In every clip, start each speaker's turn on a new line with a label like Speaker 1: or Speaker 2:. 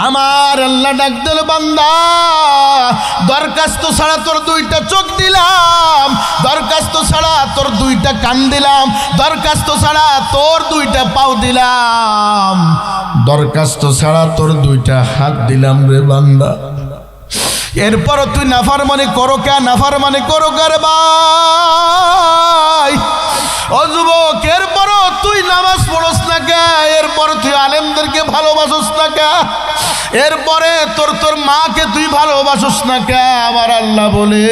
Speaker 1: আমার আল্লাহ ডাক দিল, বান্দা দরখাস্ত ছাড়া তোর দুইটা চোখ দিলাম, দরখাস্ত ছাড়া তোর দুইটা কান দিলাম, দরখাস্ত ছাড়া তোর দুইটা পাও দিলাম, দরখাস্ত ছাড়া তোর দুইটা হাত দিলাম রে বান্দা। এরপর তুই নাফরমানি করো কে? নাফরমানি করো কার ভাই? ও যুবক, এরপরও তুই নামাজ পড়স না কে? এরপর তুই আলেমদেরকে ভালোবাসস না কে? এরপরে তোর মাকে তুই ভালোবাসস না কে? আমার আল্লাহ বলে,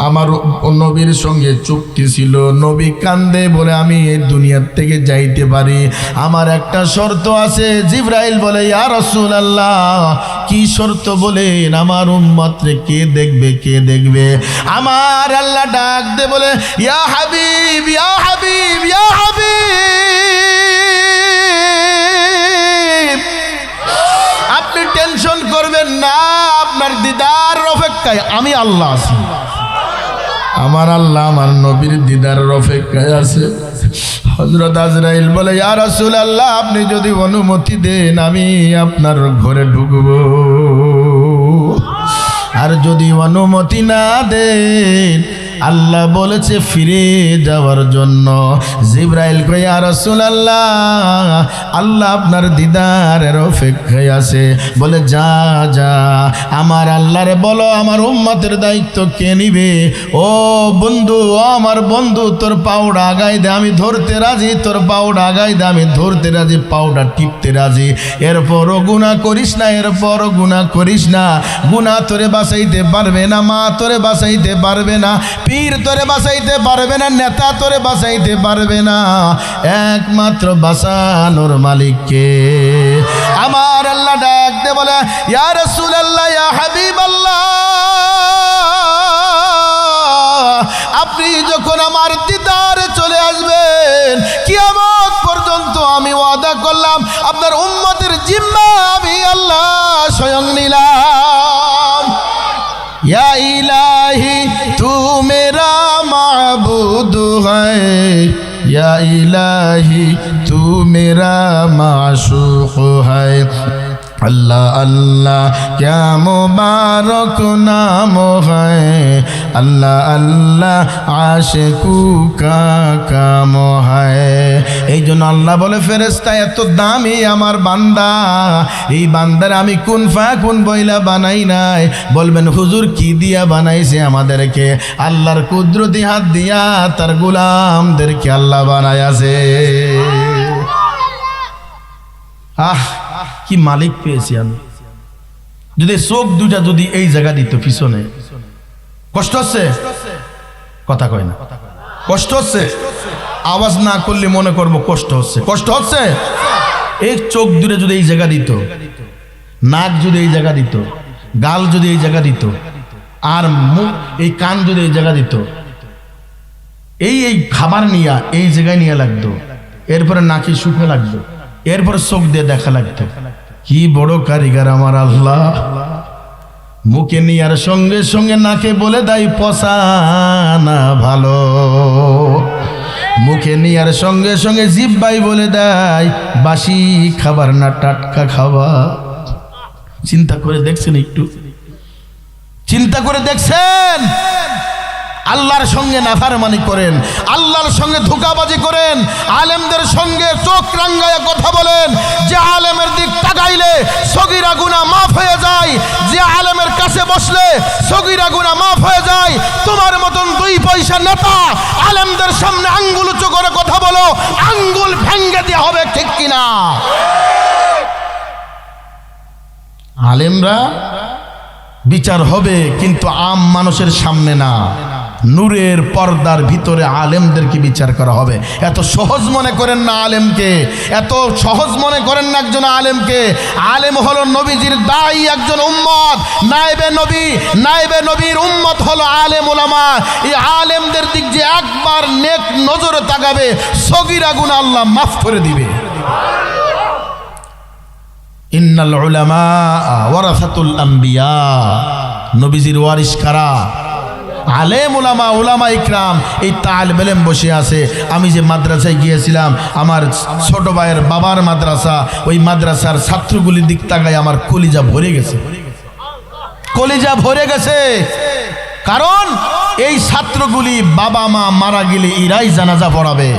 Speaker 1: আমার নবীর সঙ্গে চুক্তি ছিল, নবী কান্দে বলে আমি এই দুনিয়ার থেকে যাইতে পারি, আমার একটা শর্ত আছে। জিবরাইল বলে, ইয়া রাসূলুল্লাহ, কি শর্ত বলেন? আমার উম্মতরে কে দেখবে, কে দেখবে? আমার আল্লাহ ডাক দে বলে, ইয়া হাবিব, ইয়া হাবিব, ইয়া হাবিব, আপনি টেনশন করবেন না, আপনার দিদার অপেক্ষায় আমি আল্লাহ আছি। আমার আল্লাহ আমার নবীর দিদারের অপেক্ষায় আছে। হযরত আজরাইল বলে, ইয়া রাসূলুল্লাহ, আপনি যদি অনুমতি দেন আমি আপনার ঘরে ঢুকব, আর যদি অনুমতি না দেন আল্লাহ বলেছে ফিরে যাওয়ার জন্য। জিবরাইল কয়, ইয়া রাসূলুল্লাহ, আল্লাহ আপনার দিদারের অপেক্ষায় আছে। বলে, যা যা, আমার আল্লাহরে বলো আমার উম্মতের দায়িত্ব কে নিবে? ও বন্ধু, ও আমার বন্ধু, তোর পাউডা আগাই দে, আমি ধরতে রাজি, তোর পাউডা আগাই দে, আমি ধরতে রাজি, পাউডা টিপতে রাজি। এরপরও গুনাহ করিস না, এরপরও গুনাহ করিস না। গুনাহ তোরে বাঁচাইতে পারবে না, মা তোরে বাঁচাইতে পারবে না, পীর তোরে বাঁচাইতে পারবে না, নেতা তোরে বাঁচাইতে পারবে না, একমাত্র বাঁচানোর মালিককে। আমার আল্লাহ ডাক দে বলে, ইয়া রাসূলুল্লাহ, ইয়া হাবিবাল্লাহ, আপনি যখন আমার দিদারে চলে আসবেন, কিয়ামত পর্যন্ত আমি ওয়াদা করলাম আপনার উম্মতের জিম্মা আমি আল্লাহ স্বয়ং নিলাম। या इलाही तू मेरा माबूद है, या इलाही तू मेरा माशूक है। अल्लाह अल्लाह क्या मुबारक नाम है, अल्लाह अल्लाह आशिकू का काम है। এই জন্য আল্লাহ বলে, ফেরেশতা এত দামি আমার বান্দা, এই বান্দার আমি কুন ফায়াকুন বইলা বানাই নাই। বলবেন হুজুর কি দিয়া বানাইছে আমাদেরকে? আল্লাহর কুদরতি হাত দিয়া তার গোলামদেরকে আল্লাহ বানাইছে। আহ, কি মালিক পেয়েছি আমি। যদি চোখ দুটা যদি এই জায়গা দিত পিছনে, কষ্ট হচ্ছে? কথা কয় না, কষ্ট হচ্ছে? আওয়াজ না করলে মনে করবো কষ্ট হচ্ছে। কষ্ট হচ্ছে? এই চোখ দুটো যদি এই জায়গা দিত, নাক যদি এই জায়গা দিত, গাল যদি এই জায়গা দিত, আর মুখ এই কান যদি এই জায়গা দিত, এই খাবার নিয়ে এই জায়গায় নিয়ে লাগতো, এরপরে নাকি শুকে লাগতো, এরপর চোখ দিয়ে দেখা লাগতো। কি বড় কারিগর আমার আল্লাহ। মুখে নিয়ার সঙ্গে সঙ্গে নাকে বলে দেয় পচা না ভালো, মুখে নিয়ার সঙ্গে সঙ্গে জিহ্বাই বলে দেয় বাসি খাবার না টাটকা খাবার। চিন্তা করে দেখছেন? একটু চিন্তা করে দেখছেন? আল্লাহর সঙ্গে নাফরমানি করেন, আল্লাহর সঙ্গে ধোঁকাবাজি করেন, আলেমদের সঙ্গে চোখ রাঙ্গায়া কথা বলেন। যে আলেমের দিক তাকাইলে সগীরা গুনাহ মাফ হয়ে যায়, যে আলেমের কাছে বসলে সগীরা গুনাহ মাফ হয়ে যায়। তোমার মতন দুই পয়সা নেতা আলেমদের সামনে আঙ্গুল উঁচু করে কথা বলো, আঙ্গুল ভেঙ্গে দেওয়া হবে, ঠিক কিনা? আলেমরা বিচার হবে, কিন্তু আম মানুষের সামনে না, নূরের পর্দার ভিতরে আলেমদেরকে বিচার করা হবে। এত সহজ মনে করেন না আলেমকে, এত সহজ মনে করেন না একজন আলেমকে। আলেম হলো নবীজির দায়ী একজন উম্মত, নায়েবে নবী, নায়েবে নবীর উম্মত হলো আলেম ওলামা। এই আলেমদের দিক যে একবার নেক নজরে তাকাবে, সগীরা গুনাহ আল্লাহ মাফ করে দিবে। ইন্নাল উলামা ওয়ারাসাতুল আম্বিয়া, নবীজির ওয়ারিস কারা? আলেম উলামা, উলামা ইকরাম, এই তালিব ইলম বসে আছে। আমি যে মাদ্রাসায় গিয়েছিলাম, আমার ছোট ভাইয়ের বাবার মাদ্রাসা, ওই মাদ্রাসার ছাত্রগুলির দিক তাকায় আমার কলিজা ভরে গেছে, কলিজা ভরে গেছে। কারণ এই ছাত্রগুলি বাবা মা মারা গেলে এরাই জানাজা পড়াবে।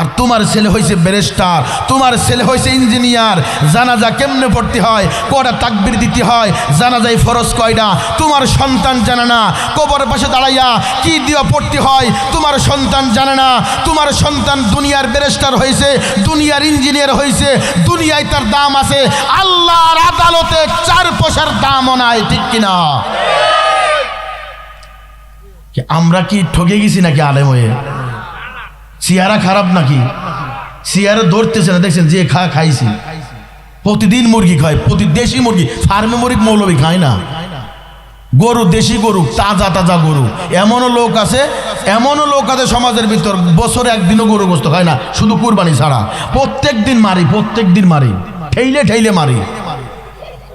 Speaker 1: আর তোমার ছেলে হয়েছে ব্যারিস্টার, তোমার ছেলে হয়েছে ইঞ্জিনিয়ার, জানাজা কেমনে পড়তে হয়, কয়টা তাকবীর দিতে হয়, জানাজায় ফরজ কয়টা, তোমার সন্তান জানে না। কবরের পাশে দাঁড়াইয়া কি দিয়া পড়তে হয় তোমার সন্তান জানে না। তোমার সন্তান দুনিয়ার ব্যারিস্টার হয়েছে, দুনিয়ার ইঞ্জিনিয়ার হয়েছে, দুনিয়ায় তার দাম আছে, আল্লাহর আদালতে 4 পয়সার দামও নাই, ঠিক কিনা? আমরা কি ঠকে গেছি নাকি আলেম হয়ে? চেহারা খারাপ নাকি? চেহারা ধরতেছে না, দেখছেন যে খাইছি, প্রতিদিন মুরগি খায়, দেশি মুরগি, ফার্মে মুরগি মৌলবি খায় না, গরু, দেশি গরু, তাজা তাজা গরু। এমনও লোক আছে সমাজের ভিতর বছরে একদিনও গরু গোস্ত খায় না, শুধু কুরবানি ছাড়া। প্রত্যেক দিন মারি, ঠেইলে মারি।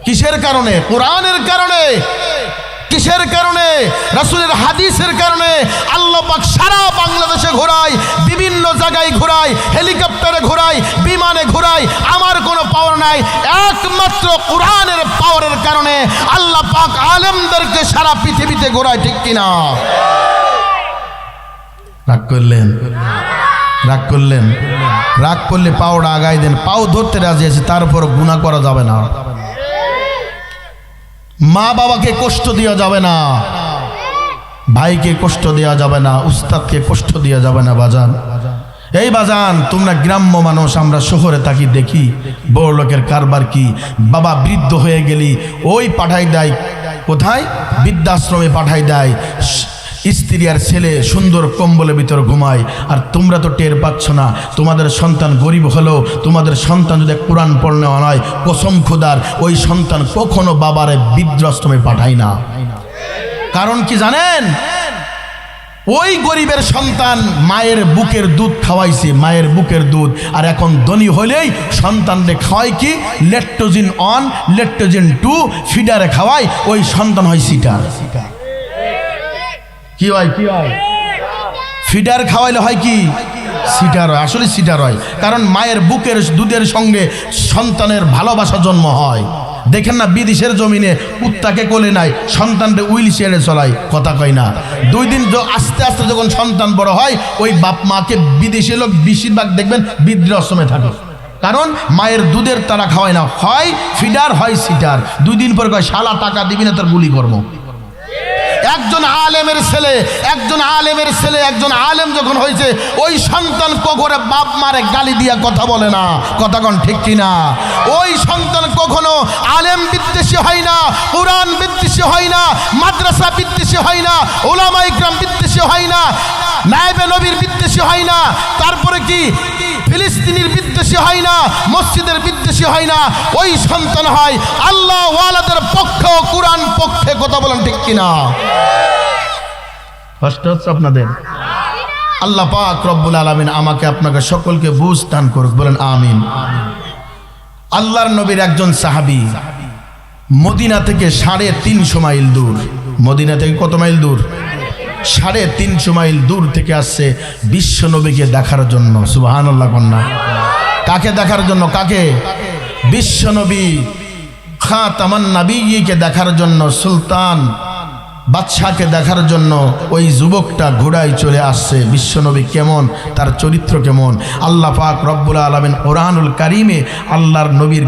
Speaker 1: কিসের কারণে? কোরআনের কারণে। কিসের কারণে? রাসূলের হাদিসের কারণে। আল্লাহ পাক সারা বাংলাদেশে ঘোরায়, বিভিন্ন জায়গায় ঘোরায়, হেলিকপ্টারে ঘোরায়, বিমানে ঘোরায়। আমার কোনো পাওয়ার নাই, একমাত্র কোরআনের পাওয়ারের কারণে আল্লাহ পাক আলেমদেরকে সারা পৃথিবীতে ঘোরায়, ঠিক কিনা? রাগ করলে পাওটা আগাই দেন। পাও ধরতে রাজি আছে, তারপর গুনাহ করা যাবে না। মা বাবাকে কষ্ট দেওয়া যাবে না, ভাইকে কষ্ট দেওয়া যাবে না, উস্তাদকে কষ্ট দেওয়া যাবে না। বাজান, এই বাজান, তোমরা গ্রাম্য মানুষ, আমরা শহরে থাকি, দেখি বড় লোকের কারবার কি। বাবা বৃদ্ধ হয়ে গেলি ওই পাঠাই দেয় কোথায়? বৃদ্ধাশ্রমে পাঠাই দেয়। স্ত্রী আর ছেলে সুন্দর কম্বলের ভিতর ঘুমায়। আর তোমরা তো টের পাচ্ছ না, তোমাদের সন্তান গরিব হলেও তোমাদের সন্তান যদি কোরআন পড়নে হয়, কসম খোদার ওই সন্তান কখনো বাবারে বৃদ্ধাশ্রমে পাঠায় না। কারণ কি জানেন? ওই গরিবের সন্তান মায়ের বুকের দুধ খাওয়াইছে, মায়ের বুকের দুধ। আর এখন ধনী হলেই সন্তানরে খাওয়ায় কি? ল্যাকটোজিন 1, ল্যাকটোজিন 2 ফিডারে খাওয়ায়, ওই সন্তান হয় সিটার। কি হয়? ফিডার খাওয়াইলে হয় কি? সিটার হয়। আসলে সিটার হয়, কারণ মায়ের বুকের দুধের সঙ্গে সন্তানের ভালোবাসা জন্ম হয়। দেখেন না, বিদেশের জমিনে কুত্তাকে কোলে নাই, সন্তানকে হুইল চেয়ারে চলায়, কথা কয় না। 2 দিন আস্তে আস্তে যখন সন্তান বড় হয়, ওই বাপ মাকে বিদেশি লোক বেশিরভাগ দেখবেন বৃদ্ধাশ্রমে থাকে। কারণ মায়ের দুধের তারা খাওয়ায় না, হয় ফিডার হয় সিটার। 2 দিন পর কয় শালা টাকা দিবি না তোর গুলি করবো। একজন আলেমের ছেলে একজন আলেম যখন হয়েছে, ওই সন্তান কখনো বাপ মারে গালি দিয়া কথা বলে না, কথা কোন ঠিক কিনা? ওই সন্তান কখনো আলেম বিদ্বেষী হয় না, কোরআন বিদ্বেষী হয় না, মাদ্রাসা বিদ্বেষী হয় না, উলামা ইকরাম বিদ্বেষী হয় না, নায়েবে নবীর বিদ্বেষী হয় না, তারপরে কি ফিলিস্তিনির বিদ্বেষী হয় না, মসজিদের বিদ্বেষী হয় না। ওই সন্তান হয় আল্লাহ ওয়ালাদের পক্ষে, কোরআন পক্ষে, কথা বলেন ঠিক কিনা? কষ্ট হচ্ছে আপনাদের? আল্লাহ পাক রব্বুল আলামিন আমাকে আপনাকে সকলকে বুঝ দান করুক, বলেন আমিন। আল্লাহর নবীর একজন সাহাবী মদিনা থেকে 350 মাইল দূর, মদিনা থেকে কত মাইল দূর? 350 মাইল দূর থেকে আসছে বিশ্ব নবীকে দেখার জন্য। সুবহানাল্লাহ কন্যা। কাকে দেখার জন্য? কাকে? বিশ্ব নবী খাতামান নবীকে দেখার জন্য, সুলতান বাদশাকে দেখার জন্য ওই যুবকটা ঘোড়ায় চলে আসছে। বিশ্বনবী কেমন, তার চরিত্র কেমন, আল্লাহ পাক রব্বুল আলামিন কোরআনুল কারীমে আল্লাহর নবীর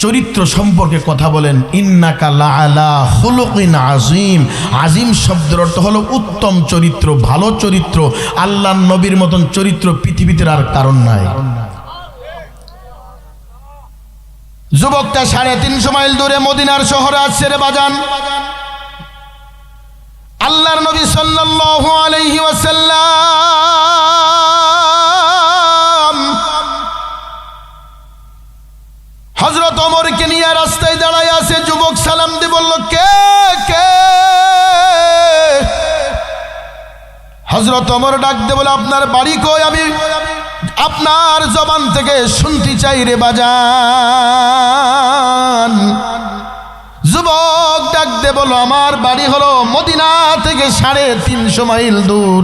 Speaker 1: চরিত্র সম্পর্কে কথা বলেন। ইন্নাকা লাআলা খুলুকিন আযীম। আযীম শব্দের অর্থ হলো উত্তম চরিত্র, ভালো চরিত্র। আল্লাহর নবীর মতন চরিত্র পৃথিবীতে আর কারণ নাই। যুবকটা 350 মাইল দূরে মদিনার শহরে আসছে রে বাজান। আল্লাহর নবী সাল্লাল্লাহু আলাইহি ওয়াসাল্লাম হযরত ওমরকে নিয়ে রাস্তায় দাঁড়ায় আছে। যুবক সালাম দিয়ে বলল, কে কে? হযরত ওমর ডাক দিয়ে বলে, আপনার বাড়ি কই? আমি আপনার জবান থেকে শুনতে চাই রে বাজান। যুবক ডাক দিয়ে বলো আমার বাড়ি হলো মদিনা থেকে 350 মাইল দূর।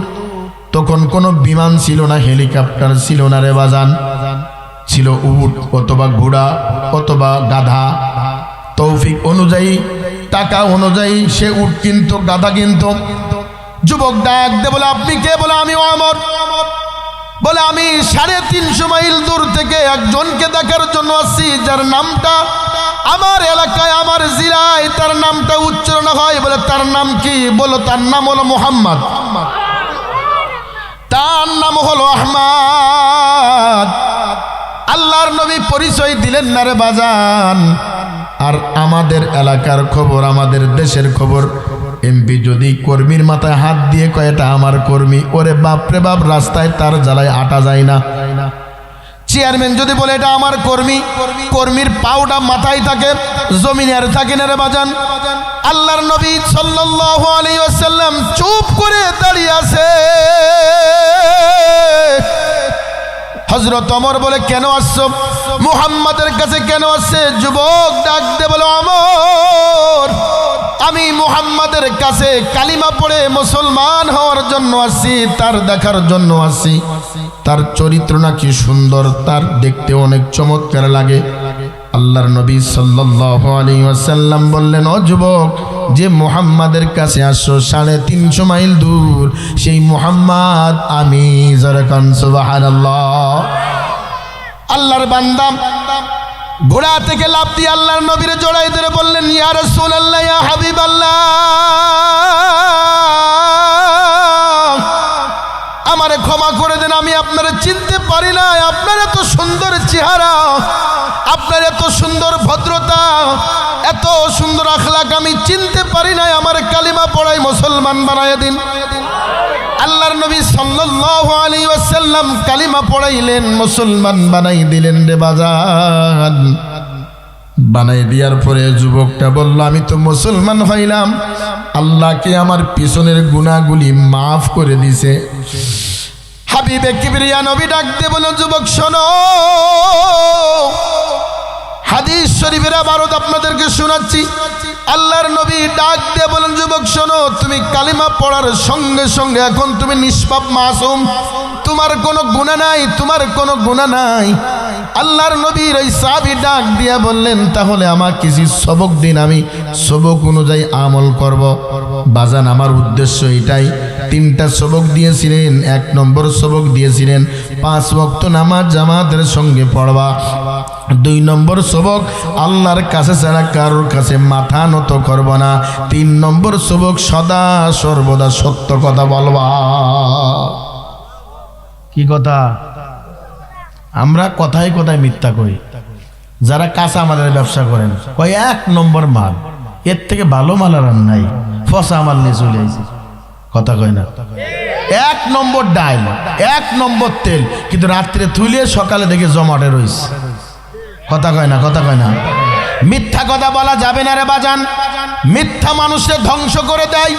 Speaker 1: তখন কোনো বিমান ছিল না, হেলিকপ্টার ছিল না রে বাজান, ছিল উট অথবা ঘোড়া অথবা গাধা। তৌফিক অনুযায়ী টাকা অনুযায়ী সে উট কিনতো, গাধা কিনতো। যুবক ডাক দে বলে আপনি কে? বলে আমি ওমর। বলে আমি 350 মাইল দূর থেকে একজনকে দেখার জন্য আসছি, যার নামটা আমার এলাকায় আমার জেলায় তার নামটা উচ্চারণ হয়। বলে তার নাম কি? বলো তার নাম হলো মুহাম্মদ, তার নাম হলো আহমদ। আল্লাহর নবী পরিচয় দিলেন না রে বাজান। আর আমাদের এলাকার খবর, আমাদের দেশের খবর, এমপি যদি কর্মীর মাথায় হাত দিয়ে কয় এটা আমার কর্মী, ওরে বাপরে বাপ, রাস্তায় তার জ্বালায় আটা যায় না। চেয়ারম্যান যদি বলে এটা আমার কর্মী, কর্মীর পাউডা মাথায় থাকে, জমিনে আর থাকে না রে বাজান। আল্লাহর নবী সাল্লাল্লাহু আলাইহি ওয়াসাল্লাম চুপ করে দাঁড়িয়ে আছে। হযরত ওমর বলে কেন আসছো? মুহাম্মাদের কাছে কেন আসছে? যুবক ডাক দে বলে ওমর, আমি মুহাম্মাদের কাছে কালিমা পড়ে মুসলমান হওয়ার জন্য আসছি, তার দেখার জন্য আসছি। তার চরিত্র নাকি সুন্দর, তার দেখতে অনেক চমৎকার লাগে। আল্লাহর নবী সাল্লাল্লাহু আলাইহি ওয়াসাল্লাম বললেন, ও যুবক, যে মুহাম্মাদের কাছে আসছো 350 মাইল দূর, সেই মুহাম্মদ আমি। যারাকান সুবহানাল্লাহ। আল্লাহর বান্দা ঘোড়া থেকে লাফ দিয়ে আল্লাহর নবীর জড়াই ধরে বললেন, ইয়া রাসূলুল্লাহ, ইয়া হাবিবাল্লাহ, আমারে ক্ষমা করে দেন, আমি আপনারে চিনতে পারি না। আপনার এত সুন্দর চেহারা, আপনার এত সুন্দর ভদ্রতা, এত সুন্দর আখলাক আমি চিনতে পারি না। আমার কালিমা পড়াই মুসলমান বানায় দিন। আল্লাহর নবী সাল্লাল্লাহু আলাইহি ওয়াসাল্লাম কালিমা পড়াইলেন, মুসলমান বানাই দিলেন রে বাজান। বানাই দেওয়ার পরে যুবকটা বলল, আমি তো মুসলমান হইলাম, আল্লাহকে আমার পিছনের গুনাহগুলি মাফ করে দিছে। হাবিবে কিবরিয়া নবী ডাক দিয়ে বলল, যুবক শোনো, হাদিস শরীফের আবারত আপনাদেরকে শোনাচ্ছি। আল্লাহর নবী ডাক দিয়ে বলেন, যুবক শোনো, তুমি কালিমা পড়ার সঙ্গে সঙ্গে এখন তুমি নিষ্পাপ মাসুম, তোমার কোনো গুনাহ নাই, তোমার কোনো গুনাহ নাই। আল্লাহর নবীর ওই সাহাবী ডাক দিয়া বললেন, তাহলে আমার কিছু সবক দিন, আমি সবক অনুযায়ী আমল করব। বাজান আমার উদ্দেশ্য এটাই। 3টা সবক দিয়েছিলেন। 1 নম্বর সবক দিয়েছিলেন 5 ওয়াক্ত নামাজ জামাতের সঙ্গে পড়বা। 2 নম্বর সবক আল্লাহর কাছে ছাড়া কারোর কাছে মাথা নত করব না। 3 নম্বর সবক সদা সর্বদা সত্য কথা বলবা। কি কথা? আমরা কথায় কথায় মিথ্যা কই। যারা কাঁচা আমাদের ব্যবসা করেন কয় 1 নম্বর মাল, এর থেকে ভালো মাল আর নাই, ফসা মাল নিয়ে চলে আইছে। কথা কয় না? 1 নম্বর ডাইল, 1 নম্বর তেল, কিন্তু রাত্রে তুলিয়ে সকালে দেখে জমাটে রইছে। কথা কয় না? কথা কয় না? মিথ্যা কথা বলা যাবে না রে বাজান। মিথ্যা মানুষের ধ্বংস করে দেয়,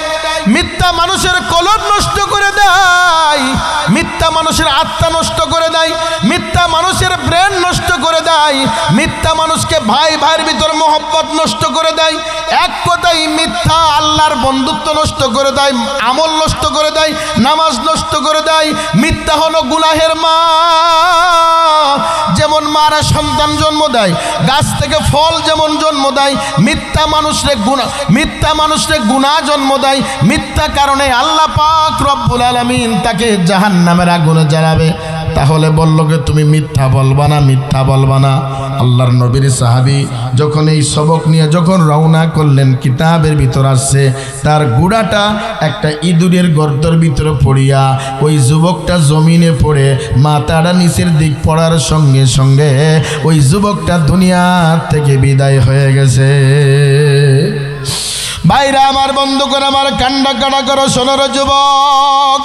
Speaker 1: মিথ্যা মানুষের কলব নষ্ট করে দেয়, মিথ্যা মানুষের আত্মা নষ্ট করে দেয়, মিথ্যা মানুষের ব্রেন নষ্ট করে দেয়, মিথ্যা মানুষকে ভাই ভাইয়ের ভিতর মহব্বত নষ্ট করে দেয়। এক কথাই মিথ্যা আল্লাহর বন্ধুত্ব নষ্ট করে দেয়, আমল নষ্ট করে দেয়, নামাজ নষ্ট করে দেয়। মিথ্যা হলো গুনাহের মা। যেমন মারা সন্তান জন্ম দেয়, গাছ থেকে ফল যেমন জন্ম দেয়, মিথ্যা মানুষের গুনাহ জন্ম দেয়। মিথ্যা কারণে আল্লাহ পাক রব্বুল আলামিন তাকে জাহান্নামের আগুনে জ্বালাবে। তাহলে বলল যে তুমি মিথ্যা বলবা না, মিথ্যা বলবা না। আল্লাহর নবীর সাহাবী যখন এই সবক নিয়ে যখন রওনা করলেন, কিতাবের ভিতর আসছে তার গুড়াটা একটা ইঁদুরের গর্তের ভিতরে পড়িয়া ওই যুবকটা জমিনে পড়ে মাথাটা নিচের দিক পড়ার সঙ্গে সঙ্গে ওই যুবকটা দুনিয়া থেকে বিদায় হয়ে গেছে। ভাইরা আমার, বন্ধু করে আমার, কান্ডা কাটা করো, শোনার যুবক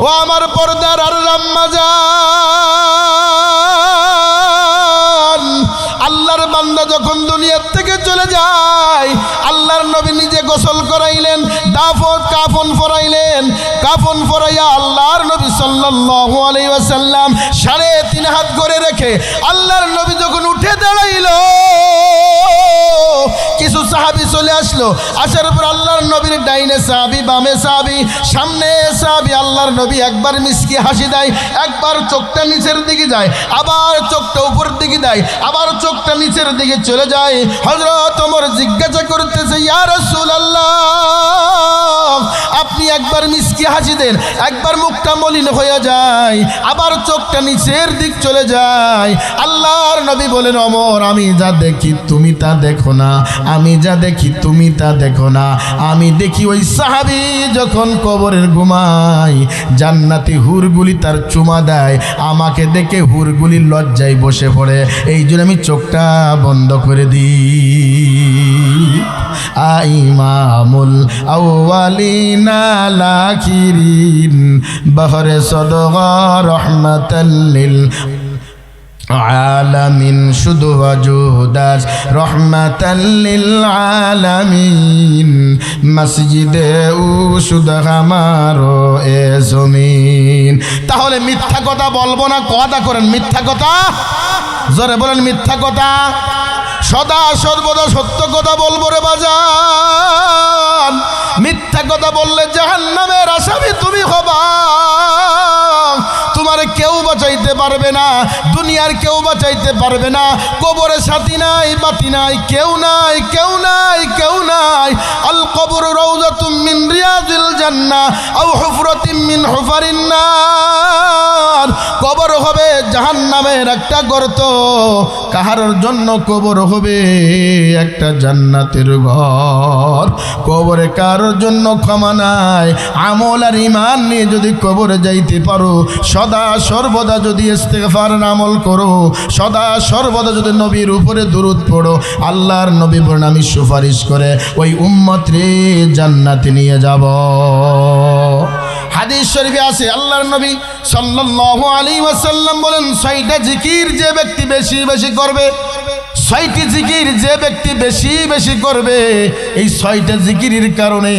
Speaker 1: ও আমার পর্দার আর রাম্মাজান। আল্লাহর বান্দা যখন দুনিয়ার থেকে চলে যায়, আল্লাহর নবী নিজে গোসল করাইলেন, কাফন পরাইলেন। কাফন পরাইয়া আল্লাহর নবী সাল্লাল্লাহু আলাইহি ওয়াসাল্লাম 3.5 হাত করে রেখে আল্লাহর নবী যখন উঠে দাঁড়াইল, কিছু সাহাবী চলে আসলো। আসার পর আল্লাহর নবীর ডাইনে সাহাবী, বামে সাহাবী, সামনে সাহাবী। আল্লাহর নবী একবার মিষ্টি হাসি দেয়, একবার চোখটা নিচের দিকে যায়, আবার চোখটা উপর দিকে দেয়, আবার চোখটা নিচের দিকে চলে যায়। হযরত ওমর জিজ্ঞাসা করতেছে, ইয়া রাসূলুল্লাহ, আপনি একবার মিষ্টি হাসি দেন, একবার মুখটা মলিন হয়ে যায়, আবার চোখটা নিচের দিক চলে যায়। আল্লাহর নবী বলেন, ওমর, আমি যা দেখি তুমি তা দেখো না, আমি যা দেখি তুমি তা দেখো না। আমি দেখি ওই সাহাবী যখন কবরের ঘুমায়, জান্নাতি হুরগুলি তার চুমা দেয়, আমাকে দেখে হুরগুলি লজ্জায় বসে পড়ে, এই জন্য আমি চোখটা বন্ধ করে দিই। ইমামুল আউয়ালিনা লাখিরিন বহরে সদগা রহমাতাল লিল আলামিন, শুধু ওয়াজুদাস রহমাতাল লিল আলামিন, মসজিদে উশুদ হামারো এ জমিন। তাহলে মিথ্যা কথা বলবো না, কথা করেন মিথ্যা কথা, জোরে বলেন মিথ্যা কথা। সদা সর্বদা সত্য কথা বলবো রে বাজান। মিথ্যা কথা বললে জাহান্নামের আসামি তুমি হবা। তোমার কেউ বাঁচাইতে পারবে না, দুনিয়ার কেউ বাঁচাইতে পারবে না। কবরে সাথী নাই, বাতি নাই, কেউ নাই, কেউ নাই, কেউ নাই। আল কবর রাউযাতুম মিন রিয়াজিল জান্নাহ আও হুফরাতুম মিন হুফারিন নার। কবর হবে জাহান্নামের একটা গর্ত, কাহারর জন্য কবর হবে একটা জান্নাতের ঘর। কবরে কারোর জন্য ক্ষমা নাই। আমল আর ঈমান নিয়ে যদি কবরে যাইতে পারো, সদা সর্বদা যদি ইস্তেগফার আমল করো, সদা সর্বদা যদি নবীর উপরে দুরূদ পড়ো, আল্লাহর নবী বলেন আমি সুপারিশ করে ওই উম্মত রে জান্নাতে নিয়ে যাব। হাদিস শরীফে আছে, আল্লাহর নবী সাল্লাল্লাহু আলাইহি ওয়াসাল্লাম বলেন, 6টা জিকির যে ব্যক্তি বেশি বেশি করবে, 6টি জিকির যে ব্যক্তি বেশি বেশি করবে, এই 6টা জিকিরের কারণে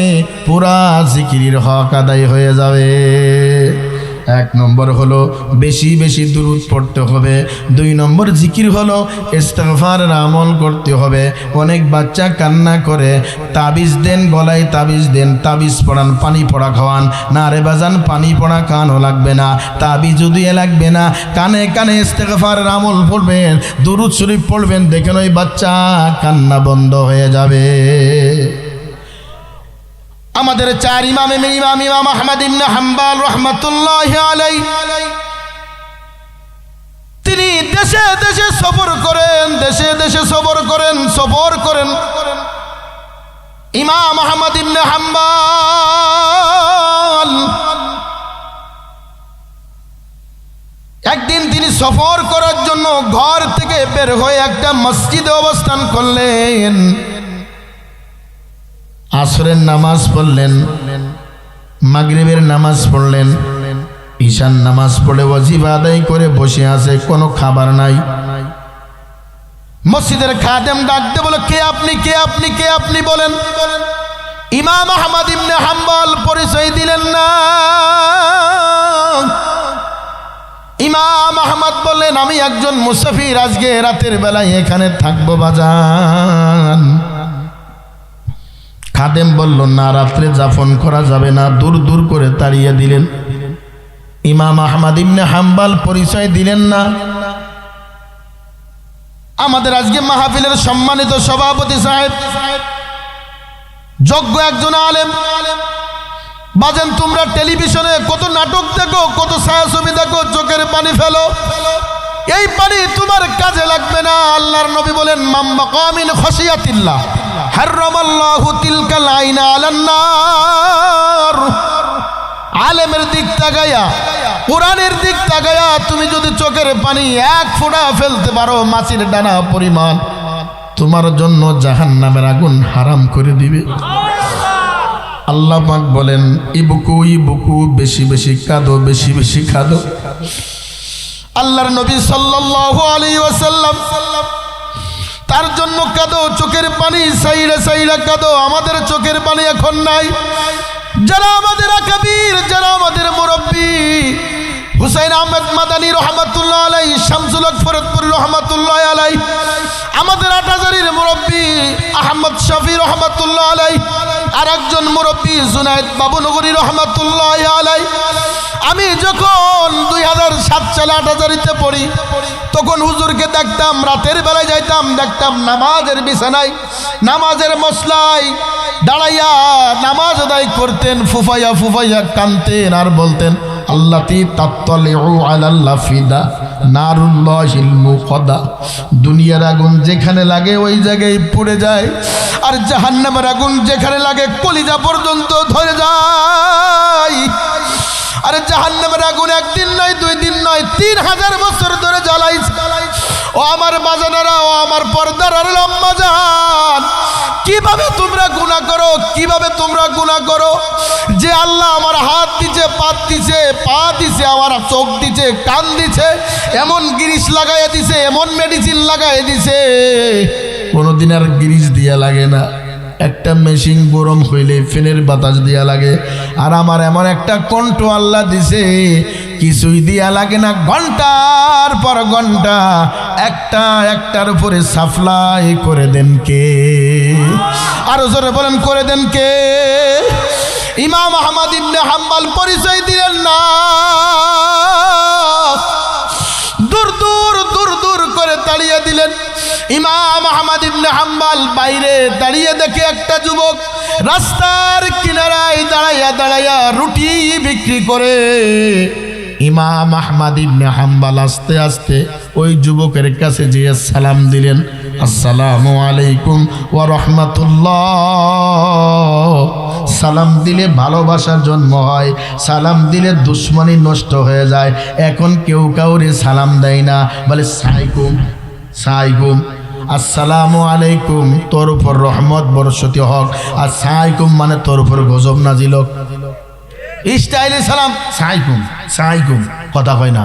Speaker 1: পুরা জিকিরের হক আদায় হয়ে যাবে। 1 নম্বর হলো বেশি বেশি দুরূদ পড়তে হবে। 2 নম্বর জিকির হলো ইস্তেগফারের আমল করতে হবে। অনেক বাচ্চা কান্না করে, তাবিজ দেন, গলায় তাবিজ দেন, তাবিজ পড়ান, পানি পড়া খাওয়ান। না রে বাজান, পানি পড়া খাওয়ানো লাগবে না, তাবিজ দিয়ে লাগবে না। কানে কানে ইস্তেগফারের আমল পড়বেন, দুরূদ শরীফ পড়বেন, দেখেন ওই বাচ্চা কান্না বন্ধ হয়ে যাবে। আমাদের 4 ইমামের ইমাম আহমদ ইবনে হাম্বল রাহমাতুল্লাহি আলাইহি, তিনি দেশে দেশে সফর করেন, দেশে দেশে সফর করেন। ইমাম আহমদ ইবনে হাম্বল একদিন তিনি সফর করার জন্য ঘর থেকে বের হয়ে একটা মসজিদে অবস্থান করলেন। আসরের নামাজ পড়লেন, মাগরিবের নামাজ পড়লেন, ঈশার নামাজ পড়ে ওয়াজিব আদায় করে বসে আছে, কোনো খাবার নাই। মসজিদের খাদেম ডাকতে বলে, কে আপনি, কে আপনি, কে আপনি বলেন। ইমাম আহমদ ইবনে হাম্বল পরিচয় দিলেন না। ইমাম আহমদ বললেন, আমি একজন মুসাফির, আজকে রাতের বেলায় এখানে থাকবো বাজান। খাদেম বলল, না, রাত্রে যাপন করা যাবে না, দূর দূর করে তাড়িয়ে দিলেন। ইমাম আহমদ ইবনে হাম্বল পরিচয় দিলেন না। আমাদের আজকে মাহফিলের সম্মানিত সভাপতি সাহেব, যোগ্য একজন আলেম। বাজেন, তোমরা টেলিভিশনে কত নাটক দেখো, কত ছায়াছবি দেখো, চোখের পানি ফেলো, এই পানি তোমার কাজে লাগবে না। আল্লাহর নবী বলেন, মান বাকা মিন খাশিয়াতিল্লাহ হারামাল্লাহু তিলকাল আইনা আলান নার। আলেমের দিক তাকায়া, কোরআনের দিক তাকায়া তুমি যদি চোখের পানি 1 ফোঁটা ফেলতে পারো, মাছির ডানা পরিমাণ, তোমার জন্য জাহান্নামের আগুন হারাম করে দিবে। আল্লাহ পাক বলেন, ইবকু ইবকু, বেশি বেশি কাঁদো, বেশি বেশি কাঁদো। আল্লাহর নবী সাল্লাল্লাহু আলাইহি ওয়াসাল্লাম তার জন্য কাঁদো, চোখের পানি সাইরা সাইরা কাঁদো। আমাদের চোখের পানি এখন নাই। যারা আমাদের আকাবির, যারা আমাদের মুরব্বী, হুসাইন আহমেদ মাদানী রহমাতুল্লাহ আলাইহি, শামসুল হক ফরিদপুর রহমাতুল্লাহ আলাইহি, আমাদের 8,000-এর মুরব্বী মোহাম্মদ শফি রহমাতুল্লাহ আলাই, আর একজন মুরব্বী জুনায়েদ বাবুনগরী রহমাতুল্লাহ আলাই। আমি যখন 2007 সালে 8,000-তে পড়ি, তখন হুজুরকে দেখতাম, রাতের বেলায় যাইতাম, দেখতাম নামাজের বিছানায়, নামাজের মসলায় দাঁড়াইয়া নামাজ আদায় করতেন, ফুফাইয়া ফুফাইয়া কানতেন আর বলতেন আল্লাতি তাত্তালিউ আলাল্লাহ ফিদা নারুল্লাহিল মুকদা। দুনিয়ার আগুন যেখানে লাগে ওই জায়গায় পুড়ে যায়, আর জাহান্নামের আগুন যেখানে লাগে কলিজা পর্যন্ত ধরে যায়। আরে জাহান্নামের আগুন একদিন নয়, 2 দিন নয়, 3000 বছর ধরে জ্বালাইছে। ও আমার বাজানেরা, ও আমার পর্দার লম্বা জান, কিভাবে তোমরা গুনাহ করো, কিভাবে তোমরা গুনাহ করো? যে আল্লাহ আমার হাত দিছে, পাত দিছে, পা দিছে, আমার চোখ দিছে, কান দিছে, এমন গিরিশ লাগাইয়া দিছে, এমন মেডিসিন লাগাইয়া দিছে, কোনোদিন আর গিরিশ দিয়া লাগে না। একটা মেশিন গরম হইলে ফ্যানের বাতাস দিয়া লাগে। আর আমার এমন একটা কণ্ঠ আল্লাহ দিছে, কিছুই দিয়া লাগে না, ঘন্টার পর ঘন্টা একটার উপরে সাপ্লাই করে দেন কে? আরো জোরে বলেন, করে দেন কে? ইমাম আহমদ ইবনে হাম্বল পরিচয় দিলেন না, দূর দূর দূর দূর করে তাড়িয়ে দিলেন। ইমাম আহমদ ইবনে হাম্বল বাইরে দাঁড়িয়ে দেখে একটা যুবক রাস্তার কিনারায় দাঁড়াইয়া দাঁড়াইয়া রুটি বিক্রি করে। ইমাম আহমদ ইবনে হাম্বল আস্তে আস্তে ওই যুবকের কাছে যেয়ে সালাম দিলেন, আসসালামু আলাইকুম ওয়া রাহমাতুল্লাহ। সালাম দিলে ভালোবাসার জন্ম হয়, সালাম দিলে দুশ্মনী নষ্ট হয়ে যায়। এখন কেউ কাউরে সালাম দেয় না, বলে সাইকুম সাইকুম, আসসালামু আলাইকুম তোর উপর রহমত বর্ষিত হোক, আর সাইকুম মানে তোর উপর গজব নাজিল হোক। স্টাইলে সালাম, সাইকুম সাইকুম, কথা কয় না।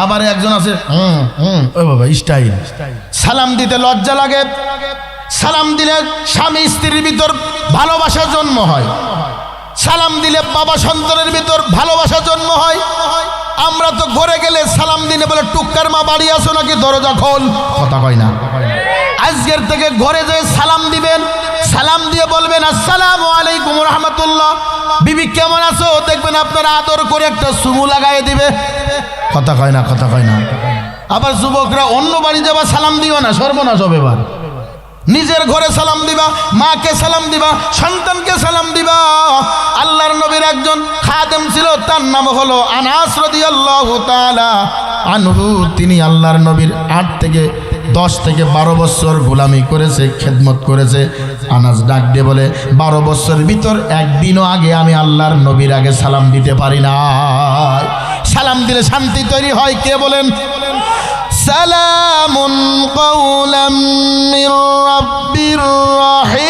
Speaker 1: আবার একজন আছে ও বাবা স্টাইল, সালাম দিতে লজ্জা লাগে। সালাম দিলে স্বামী স্ত্রীর ভিতর ভালোবাসা জন্ম হয়, সালাম দিলে বাবা সন্তানের ভিতর ভালোবাসা জন্ম হয়। আমরা তো ঘরে গেলে সালাম দিলে বলে টুক্কার মা বাড়ি আসো নাকি, দরজা খোল, কথা কয় না। আজকের থেকে ঘরে যেয়ে সালাম দিবেন, সালাম দিয়ে বলবেন আসসালামু আলাইকুম রাহমাতুল্লাহ, বিবি কেমন আছো, দেখবেন আপনারা আদর করে একটা সুমু লাগাই দিবে, কথা কয় না, কথা কয় না। আবার যুবকরা অন্য বাড়ি যাবা সালাম দিও না, সর্বনাশ হবে। এবার নিজের ঘরে সালাম দিবা, মাকে সালাম দিবা, সন্তানকে সালাম দিবা। আল্লাহর নবীর একজন খাদেম ছিল, তার নাম হলো আনাস রাদিয়াল্লাহু তাআলা আনহু। তিনি আল্লাহর নবীর 8 থেকে 10 থেকে 12 বছর গোলামি করেছে, খেদমত করেছে। আনাস ডাক দিয়ে বলে, 12 বছরের ভিতর একদিনও আগে আমি আল্লাহর নবীর আগে সালাম দিতে পারি না। সালাম দিলে শান্তি তৈরি হয়। কে বলেন? সালামুন কাওলাম মির রাব্বির রাহিম।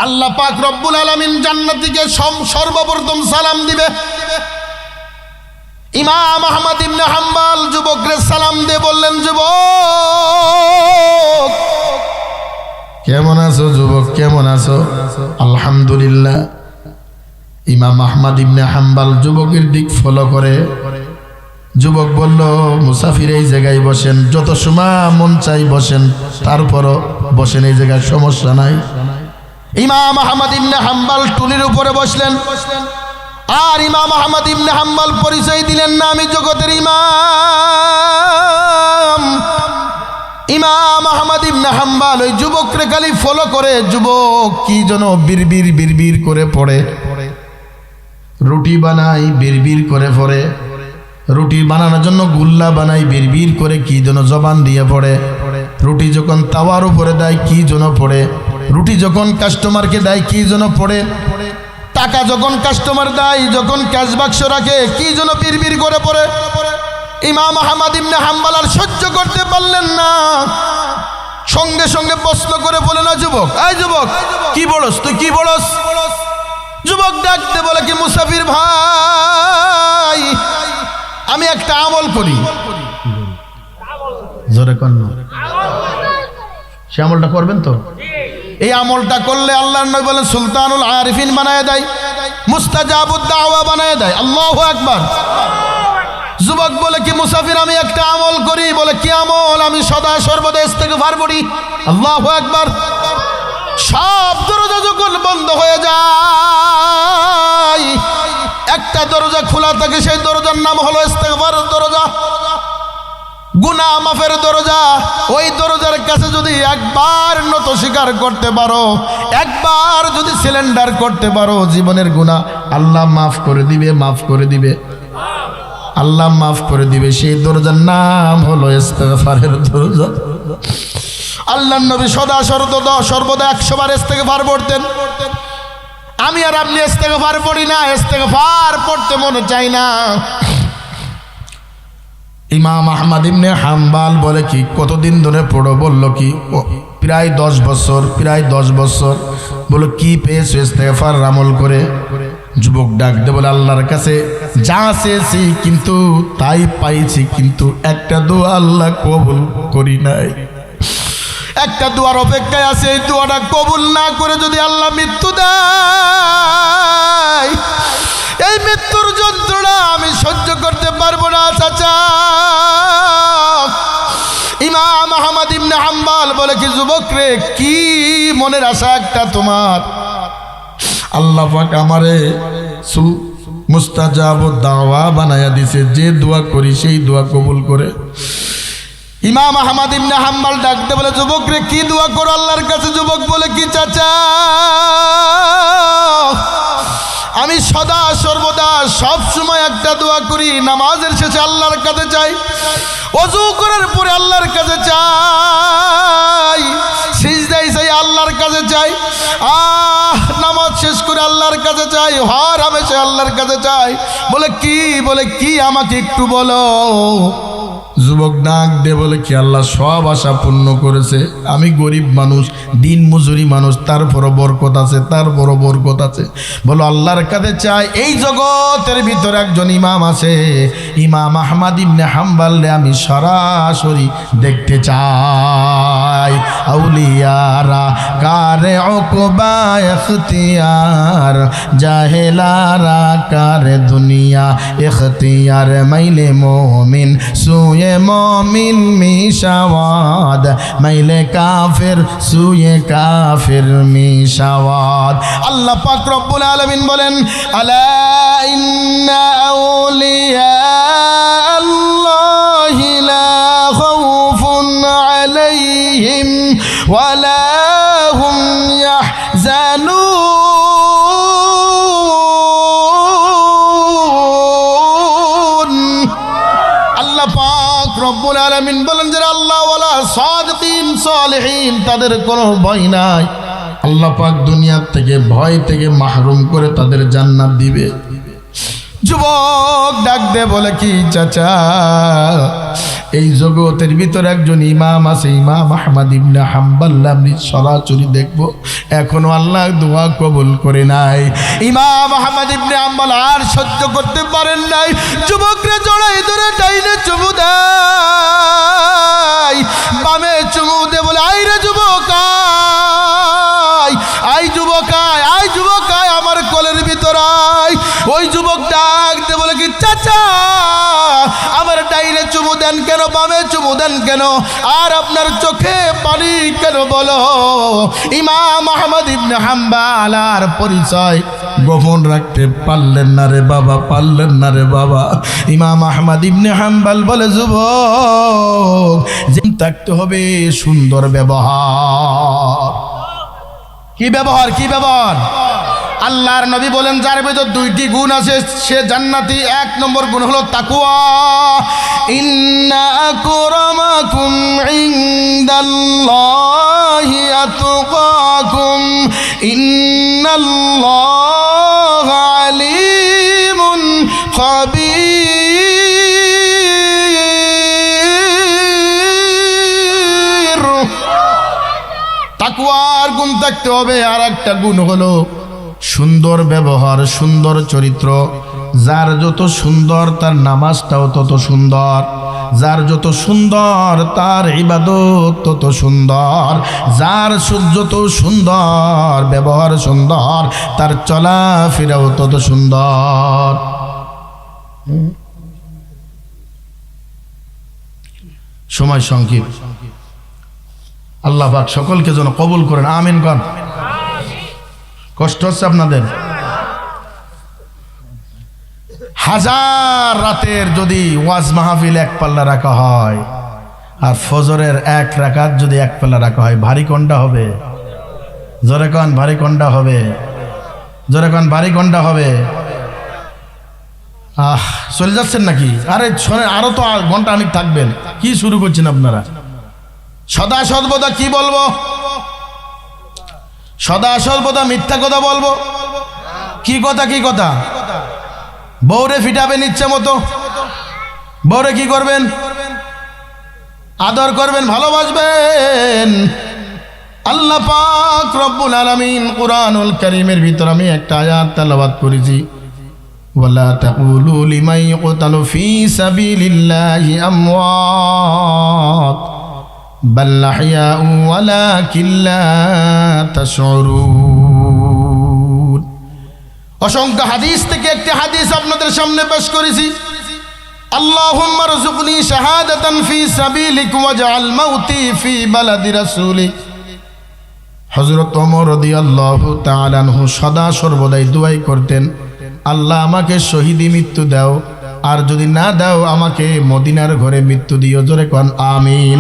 Speaker 1: আল্লাহ পাক রব্বুল আলামিন জান্নাতীকে সর্বপ্রথম সালাম দিবে। ইমাম আহমদ ইবনে হাম্বল যুবকরে সালাম দিয়ে বললেন, যুবক কেমন আছো? যুবক কেমন আছো? আলহামদুলিল্লাহ। ইমাম আহমদ ইবনে হাম্বল যুবকের দিক ফলো করে। যুবক বলল, মুসাফির এই জায়গায় বসেন, যত সময় মন চাই বসেন, তারপরও বসেন, এই জায়গায় সমস্যা নাই। ইমাম আহমদ ইবনে হাম্বল টুলির উপরে বসলেন। আর ইমাম আহমদ ইবনে হাম্বল পরিচয় দিলেন না, আমি জগতের ইমাম। ইমাম আহমদ ইবনে হাম্বল ওই যুবকরে খালি ফলো করে। যুবক কি যেন বিড়বির বিড়বির করে পড়ে, রুটি বানাই বিড়বির করে পড়ে, রুটি বানানোর জন্য গুল্লা বানাই বিড়বির করে কি যেন জবান দিয়ে পড়ে। রুটি যখন তাওয়ার উপরে দেয় কি যেন পড়ে, রুটি যখন কাস্টমারকে দেয় কি যেন পড়ে, টাকা যখন কাস্টমার দেয়, যখন ক্যাশ বাক্স রাখে কি যেন বিড়বির করে পড়ে। ইমাম আহমদ ইবনে হাম্বল আর সহ্য করতে পারলেন না, সঙ্গে সঙ্গে প্রশ্ন করে বলে, না যুবক, এই যুবক কি বলস তুই, কি বলস? যুবক ডাকতে বলে, কি মুসাফির ভাই, আমি একটা আমল করি। জোরে কন্যা, সে আমলটা করবেন তো? এই আমলটা করলে আল্লাহর নবী বলেন সুলতানুল আরিফিন বানায় দেয়, মুস্তাজাবুদ দাওয়া বানায় দেয়। আল্লাহু আকবার। যুবক বলে কি মুসাফির আমি একটা আমল করি, বলে কি আমল? আমি সদা সর্বদা ইস্তেগফার পড়ি। আল্লাহু আকবার। সব দরজা যখন বন্ধ হয়ে যায়, একটা দরজা খোলা থাকে, সেই দরজার নাম হলো ইস্তেগফারের দরজা, গুনাহ মাফের দরজা। ওই দরজার কাছে যদি একবার নত স্বীকার করতে পারো, একবার যদি সিলিন্ডার করতে পারো জীবনের গুনাহ, আল্লাহ মাফ করে দিবে, মাফ করে দিবে, আল্লাহ মাফ করে দিবে। সেই দরজার নাম হলো ইস্তেগফারের দরজা। আল্লাহর নবী সদা সর্বদা 100 বার ইস্তেগফার পড়তেন। আমি আর আপনি ইস্তেগফার পড়ি না, ইস্তেগফার পড়তে মনে চাই না। ইমাম আহমদ ইবনে হাম্বাল বলে কি কতদিন ধরে পড়ো? বলল কি প্রায় 10 বছর, প্রায় 10 বছর। বলো কি পেয়েছো ইস্তেগফার আমল করে? যুবক ডাক দে বলে আল্লাহর কাছে যা চেয়েছি কিন্তু তাই পাইছি, কিন্তু একটা দোয়া আল্লাহ কবুল করি নাই। একটা দোয়ার অপেক্ষায় আছে, এই দোয়াটা কবুল না করে যদি আল্লাহ মৃত্যু দেয়, এই মৃত্যুর যন্ত্রণা আমি সহ্য করতে পারবো না। চাচা ইমাম আহমদ ইবনে হাম্বল বলে কি যুবক রে, কি মনের আশা একটা তোমার? আল্লাহ পাক আমারে মুস্তাজাব দাওয়া বানায়া দিছে, যে দোয়া করি সেই দোয়া কবুল করে। ইমাম আহমদ ইবনে হাম্বল ডাকতে বলে যুবক রে কি দোয়া করো আল্লাহর কাছে? যুবক বলে কি চাচা আমি সদা সর্বদা সব সময় একটা দোয়া করি, নামাজের শেষে আল্লাহর কাছে চাই, ওযু করার পরে আল্লাহর কাছে চাই, সিজদায় চাই আল্লাহর কাছে চাই, নামাজ শেষ করে আল্লাহর কাছে চাই, হর হামেশা আল্লাহর কাছে চাই। বলে কি আমাকে একটু বলো। যুবক ডাক দে বলে কি আল্লাহ সব আশা পূর্ণ করেছে, আমি গরিব মানুষ, দিন মজুরি মানুষ, তারপরও বরকত আছে, তারপরও বরকত আছে। বলো আল্লাহর কাছে চাই। এই জগতের ভিতরে একজন ইমাম আছে, ইমাম আহমদ ইবনে হাম্বল আমি সরাসরি দেখতে চাই। আউলিয়ারা কারে উকবা ইখতিয়ার, জাহেলারা কারে দুনিয়া ইখতিয়ার, মাইলে মুমিন সুয়ে मोमिन मिशावाद, माइले काफिर सुये काफिर मिशावाद। अल्लाह पाक रब्बुल आलमीन बोलेन अला इन्ना औलिया अल्लाहि ला खौफुन अलैहिम वला हुम यहजानुन। রব্বুল আলামিন বলেন যারা আল্লাহ ওয়ালা সাদিকিন সালেহিন তাদের কোনো ভয় নাই। আল্লাহ পাক দুনিয়া থেকে ভয় থেকে মাহরুম করে তাদের জান্নাত দিবে। যুবক ডাক দে বলে কি চাচা এই জগতের ভিতরে একজন ইমাম আছে, ইমাম আহমদ ইবনে হাম্বল আমি সরাসরি দেখবো, এখনো আল্লাহ দোয়া কবুল করে নাই। ইমাম আহমদ ইবনে হাম্বল আর সহ্য করতে পারেন নাই, যুবকরে জড়াই ধরে টাইনে চুমু দেয়, বামে চুমু দে বলে আই রে যুবক আই, আই যুবক আই, আই যুবক আই আমার কোলের ভিতর আই। ওই যুবক ডাক দে বলে কি চাচা আমার ডাইনে চুমু দেন কেন, বামে চুমু দেন কেন, আর আপনার চোখে পানি কেন বলো? ইমাম আহমদ ইবনে হাম্বল আর পরিচয় গোপন রাখতে পারলেন না রে বাবা, পারলেন না রে বাবা। ইমাম আহমদ ইবনে হাম্বল বলে যুবক যে থাকতে হবে সুন্দর ব্যবহার। কি ব্যবহার? কি ব্যবহার? আল্লাহর নবী বলেন যার ভিতর 2টি গুণ আছে সে জান্নাতি। 1 নম্বর গুণ হলো তাকওয়া। ইন্না আকরামাকুম ইনদাল্লাহি আতকাকুম ইন্নাল্লাহা আলিমুন খাবীর। তাকওয়ার গুণ থাকতে হবে। আর একটা গুণ হলো সুন্দর ব্যবহার, সুন্দর চরিত্র। যার যত সুন্দর তার নামাজটাও তত সুন্দর, যার যত সুন্দর তার ইবাদত তত সুন্দর, যার যত সুন্দর ব্যবহার সুন্দর তার চলাফেরাও তত সুন্দর। সময় সংক্ষেপ। আল্লাহ পাক সকলকে যেন কবুল করেন, আমিন কন। কষ্ট হচ্ছে আপনাদের? হাজার রাতের যদি ওয়াজ মাহফিল এক পাল্লা রাখা হয় আর ফজরের এক রাকাত যদি এক পাল্লা রাখা হয়, ভারী কোনটা হবে? জোরে কন, ভারী কোনটা হবে? জোরে কন, ভারী কোনটা হবে? চলে যাচ্ছেন নাকি? আরে শোনেন, আরো তো ঘন্টা অনেক থাকবেন। কি শুরু করছেন আপনারা? সদা সর্বদা কি বলবো? সদা সর্বদা মিথ্যা কথা বলবো? কি কথা? কি কথা? বউরে ফিটাবেন ইচ্ছে মতো? বউরে কি করবেন? আদর করবেন, ভালোবাসবেন। আল্লাহ পাক রব্বুল আলামিন কুরআনুল কারীমের ভিতর আমি একটা আয়াত তেলাওয়াত করেছি, ওয়ালা তাকুলু লিমান ইউকতালু ফি সাবিলিল্লাহি আমওয়াত বাল আহইয়াউ ওয়ালাকিন লা তাশউরুন। অসংখ্য হাদিস থেকে একটি হাদিস আপনাদের সামনে পেশ করেছি। আল্লাহুম্মা রযুকনি শাহাদাতান ফি সাবিলিক ওয়াজআল মাউতি ফি বালাদি রাসূলিক। হযরত ওমর রাদিয়াল্লাহু তাআলা আনহু সদা সর্বদাই দুআই করতেন, আল্লাহ আমাকে শহীদি মৃত্যু দাও, আর যদি না দাও আমাকে মদিনার ঘরে মৃত্যু দিও। জোরে কোন আমিন।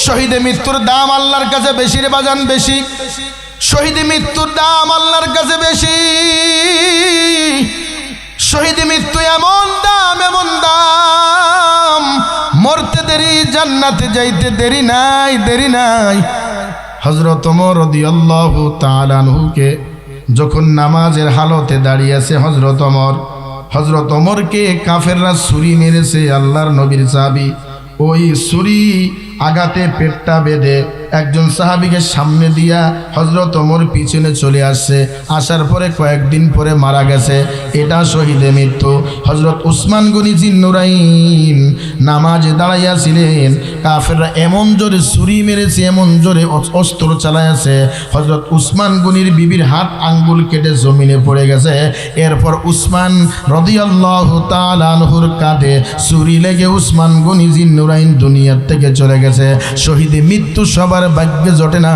Speaker 1: শহীদে মৃত্যুর দাম আল্লাহর কাছে বেশি রে বাজান, বেশি। শহীদি মৃত্যুর দাম আল্লাহর কাছে বেশি। শহীদি মৃত্যু এমন দাম, এমন দাম, মরতে দেরি, জান্নাতে যাইতে দেরি নাই, দেরি নাই। হযরত ওমর রাদিয়াল্লাহু তাআলা আনহুকে যখন নামাজের হালতে দাঁড়িয়ে আছে হযরত ওমরকে কাফেররা ছুরি মেরেছে। আল্লাহর নবীর সাহাবী ওই ছুরি আঘাতে পেটটা বেঁধে একজন সাহাবীকে সামনে দিয়া হযরত ওমর পিছনে চলে আসছে। আসার পরে কয়েকদিন পরে মারা গেছে। এটা শহীদে মৃত্যু। হযরত উসমান গনি জিন্নুরাইন নামাজে দাঁড়াইয়াছিলেন, কাফেররা এমন জোরে ছুরি মেরেছে, এমন জোরে অস্ত্র চালাইছে, হযরত উসমান গনির বিবির হাত আঙ্গুল কেটে জমিনে পড়ে গেছে। এরপর উসমান রাদিয়াল্লাহু তাআলা আনহুর কাঁধে ছুরি লেগে উসমান গনি জিন্নুরাইন দুনিয়ার থেকে চলে গেছে। শহীদে মৃত্যু সবার ভাগ্যে জটে না,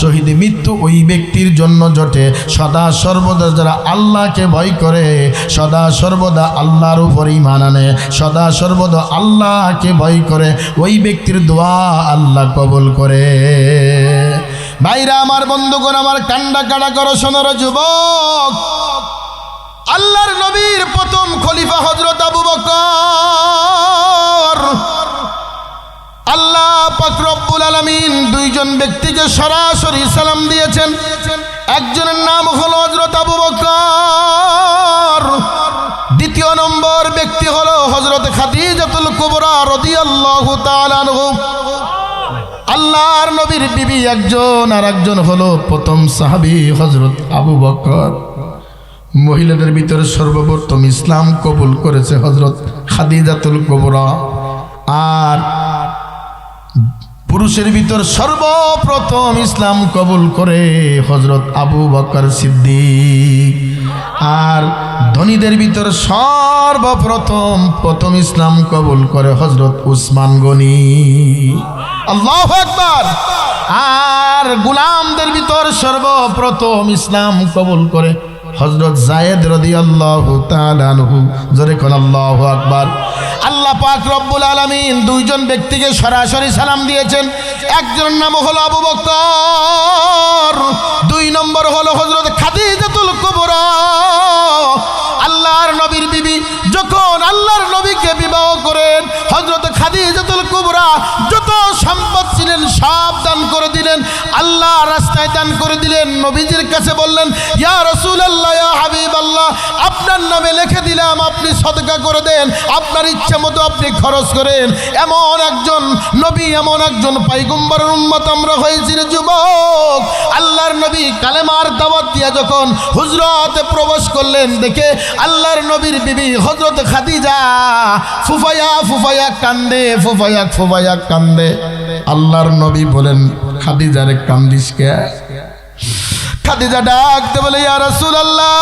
Speaker 1: শহীদ মৃত্যু ওই ব্যক্তির জন্য জটে সদা সর্বদা যারা আল্লাহকে ভয় করে, সদা সর্বদা আল্লাহর উপর ঈমান আনে, সদা সর্বদা আল্লাহকে ভয় করে, ওই ব্যক্তির দোয়া আল্লাহ কবুল করে। ভাইরা আমার, বন্ধুগণ আমার, কান্ডা কাটা করো সোনার যুবক। আল্লাহর নবীর প্রথম খলিফা হযরত আবু বকর। আল্লাহ পাক রব্বুল আলামিন দুইজন ব্যক্তিকে সরাসরি সালাম দিয়েছেন। একজনের নাম হলো হযরত আবু বকর, দ্বিতীয় নম্বর ব্যক্তি হলো হযরত খাদিজাতুল কুবরা রাদিয়াল্লাহু তাআলা আনহা। আল্লাহর নবীর বিবি একজন, আর একজন হলো প্রথম সাহাবী হযরত আবু বকর। মহিলাদের ভিতরে সর্বপ্রথম ইসলাম কবুল করেছে হযরত খাদিজাতুল কুবরা, আর পুরুষের ভিতর সর্বপ্রথম ইসলাম কবুল করে হযরত আবু বকর সিদ্দিক। আর ধনীদের ভিতর সর্বপ্রথম ইসলাম কবুল করে হযরত উসমান গনি। আল্লাহু আকবার। আর গোলামদের ভিতর সর্বপ্রথম ইসলাম কবুল করে হযরত যায়েদ রাদিয়াল্লাহু তাআলা আনহু। জোরে কোন আল্লাহু আকবার। আল্লাহ পাক রব্বুল আলামিন দুইজন ব্যক্তিকে সরাসরি সালাম দিয়েছেন। একজনের নাম হলো আবু বকর, দুই নম্বর হলো হযরত খাদিজাতুল কুবরা। আল্লাহর নবীর বিবি যখন আল্লাহর নবীকে বিবাহ করেন, হযরত খাদিজাতুল কুবরা যত সম্পদ ছিলেন সব দান করে দিলেন, আল্লাহ রাস্তায় দান করে দিলেন। নবীজির কাছে বললেন, ইয়া রাসূলুল্লাহ, ইয়া হাবিবাল্লাহ, আপনার নামে লিখে দিলাম, আপনি সদকা করে দেন, আপনার ইচ্ছা মতো আপনি খরচ করেন। এমন একজন নবী, এমন একজন পয়গম্বরের উম্মত আমরা হয়েছি রে যুবক। আল্লাহর নবী কালেমার দাওয়াত দিয়া যখন হুজরাতে প্রবেশ করলেন, দেখে আল্লাহর নবীর বিবি হযরত খাদিজা ফুফায়া ফুফায়া কান্দে, ফুফায়া ফুফায়া কান্দে। আল্লাহর নবী বলেন, খাদিজারে কান্দিস কে? খাদিজা ডাকতে বলে, ইয়া রাসূলুল্লাহ,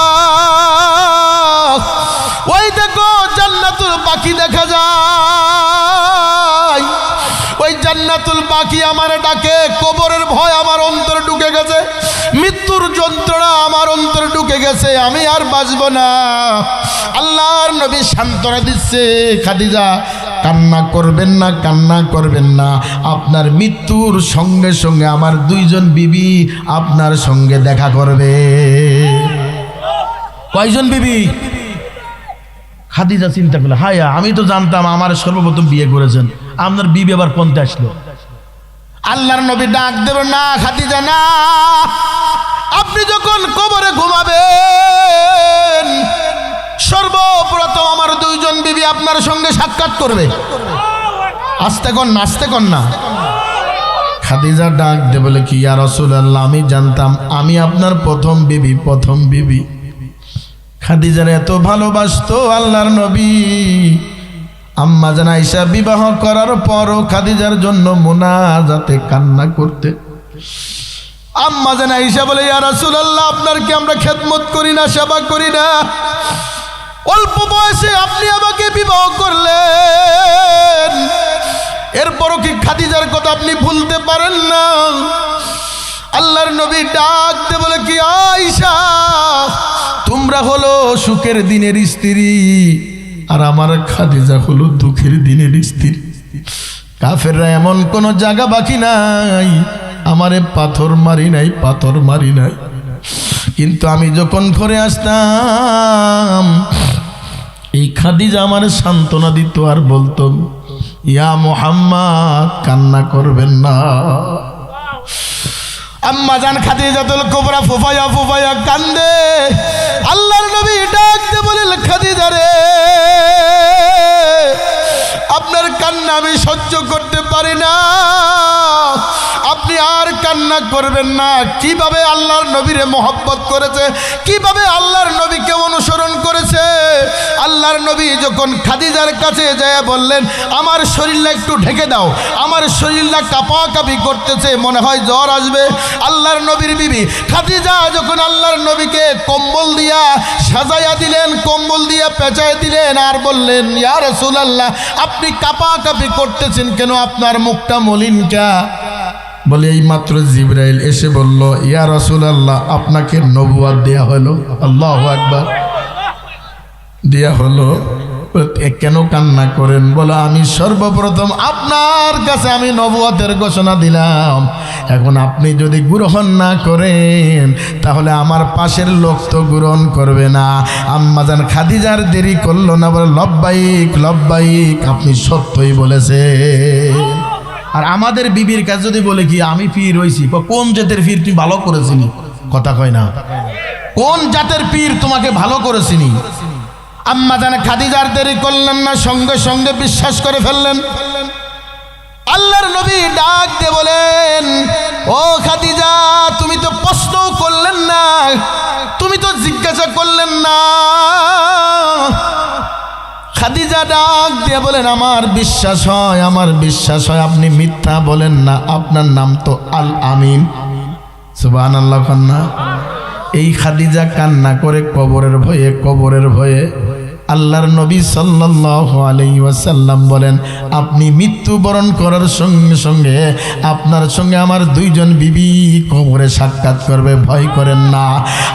Speaker 1: ওই দেখো জান্নাতুল বাকি দেখা যায়, জান্নাতুল বাকি আমার ডাকে, কবরের ভয় আমার অন্তরে ঢুকে গেছে, মৃত্যুর যন্ত্রণা আমার অন্তরে ঢুকে গেছে, আমি আর বাঁচব না। আল্লাহর নবী সান্ত্বনা দিচ্ছে, খাদিজা কান্না করবেন না, কান্না করবেন না, আপনার মৃত্যুর সঙ্গে সঙ্গে আমার দুইজন বিবি আপনার সঙ্গে দেখা করবে। কয়জন বিবি? খাদিজা চিন্তা করলো, হায়া আমি তো জানতাম আমার সর্বপ্রথম বিয়ে করেছেন, আপনার বিবি আবার পন্থে আসলো। আল্লাহর নবী ডাক দেবেন, না খাদিজা না, আপনি যখন কবরে ঘুমাবেন সর্বপ্রথম আমার দুইজন বিবি আপনার সঙ্গে সাক্ষাৎ করবে। আস্তে কর না, আস্তে কর না। খাদিজা ডাক দে বলে, কি ইয়া রাসূলুল্লাহ, আমি জানতাম আমি আপনার প্রথম বিবি, প্রথম বিবি। খাদিজার এত ভালোবাসতো আল্লাহর নবী, আম্মা জান আয়েশা বিবাহ করার পরও খাদিজার জন্য মুনাজাতে কান্না করতে। আম্মা জান আয়েশা বলে, ইয়া রাসূলুল্লাহ, আপনার কি আমরা খেদমত করি না, সেবা করি না? অল্প বয়সে আপনি আমাকে বিবাহ করলেন, এরপরও কি খাদিজার কথা আপনি ভুলতে পারেন না? আল্লাহর নবী ডাক দে বলে, কি আয়েশা, তোমরা হলো সুখের দিনের স্ত্রী আর আমার খাদিজা হলো দুঃখের দিনের স্ত্রী। কাফেররা এমন কোন জায়গা বাকি নাই আমারে পাথর মারি নাই, পাথর মারি নাই। কিন্তু আমি যখন ঘরে আসতাম এই খাদিজা আমার সান্ত্বনা দিত আর বলতো, ইয়া মুহাম্মদ কান্না করবেন না। আম্মা জান খাদিজাতুল কুবরা ফুফায়া ফুফায়া কান্দে। আল্লাহর নবী ডাকতে বলেন, খাদিজা রে, আপনার কান্না আমি সহ্য করতে পারি না, আপনি আর কান্না করবেন না। কিভাবে আল্লাহর নবীরে মহব্বত করেছে, কিভাবে আল্লাহর নবীকে অনুসরণ করেছে। আল্লাহর নবী যখন খাদিজার কাছে যায় বললেন, আমার শরীরটা একটু ঢেকে দাও, আমার শরীরটা কাঁপাকাঁপি করতেছে, মনে হয় জ্বর আসবে। আল্লাহর নবীর বিবি খাদিজা যখন আল্লাহর নবীকে কম্বল দিয়া সাজাইয়া দিলেন, কম্বল দিয়া পেঁচায় দিলেন আর বললেন, ইয়া রাসূলুল্লাহ, আপনি কাঁপাকাঁপি করতেছেন কেন, আপনার মুখটা মলিন কা? বলে, এই মাত্র জিবরাইল এসে বলল, ইয়া রাসূলুল্লাহ, আপনাকে নবুয়ত দেয়া হলো। আল্লাহু আকবার, দেয়া হলো। কেন কান্না করেন? বলো, আমি সর্বপ্রথম আপনার কাছে আমি নবুয়তের ঘোষণা দিলাম, এখন আপনি যদি গ্রহণ না করেন তাহলে আমার পাশের লোক তো গ্রহণ করবে না। আম্মাজান খাদিজার দেরি করলো না, বলে, লব্বাইক লব্বাইক, আপনি সত্যই বলেছেন। আর আমাদের বিবির কাছে যদি বলে কি আমি পীর হইছি, কোন জাতের পীর তুমি ভালো করেছিনি? কথা কয় না, কোন জাতের পীর তোমাকে ভালো করেছিনি? আম্মা জান খাদিজার দেরি করলেন না, সঙ্গে সঙ্গে বিশ্বাস করে ফেললেন। আল্লাহর নবী ডাক দিয়ে বলেন, ও খাদিজা, তুমি তো প্রশ্ন করলেন না, তুমি তো জিজ্ঞাসা করলেন না। খাদিজা ডাক দিয়ে বলেন, আমার বিশ্বাস হয়, আমার বিশ্বাস হয়, আপনি মিথ্যা বলেন না, আপনার নাম তো আল আমিন। সুবহানাল্লাহ কন্যা। এই খাদিজা কান্না করে কবরের ভয়ে, কবরের ভয়ে। আল্লাহর নবী সাল্লাল্লাহু আলাইহি ওয়াসাল্লাম বলেন, আপনি মৃত্যুবরণ করার সঙ্গে সঙ্গে আপনার সঙ্গে আমার দুইজন বিবি কবরে সাক্ষাৎ করবে, ভয় করেন না।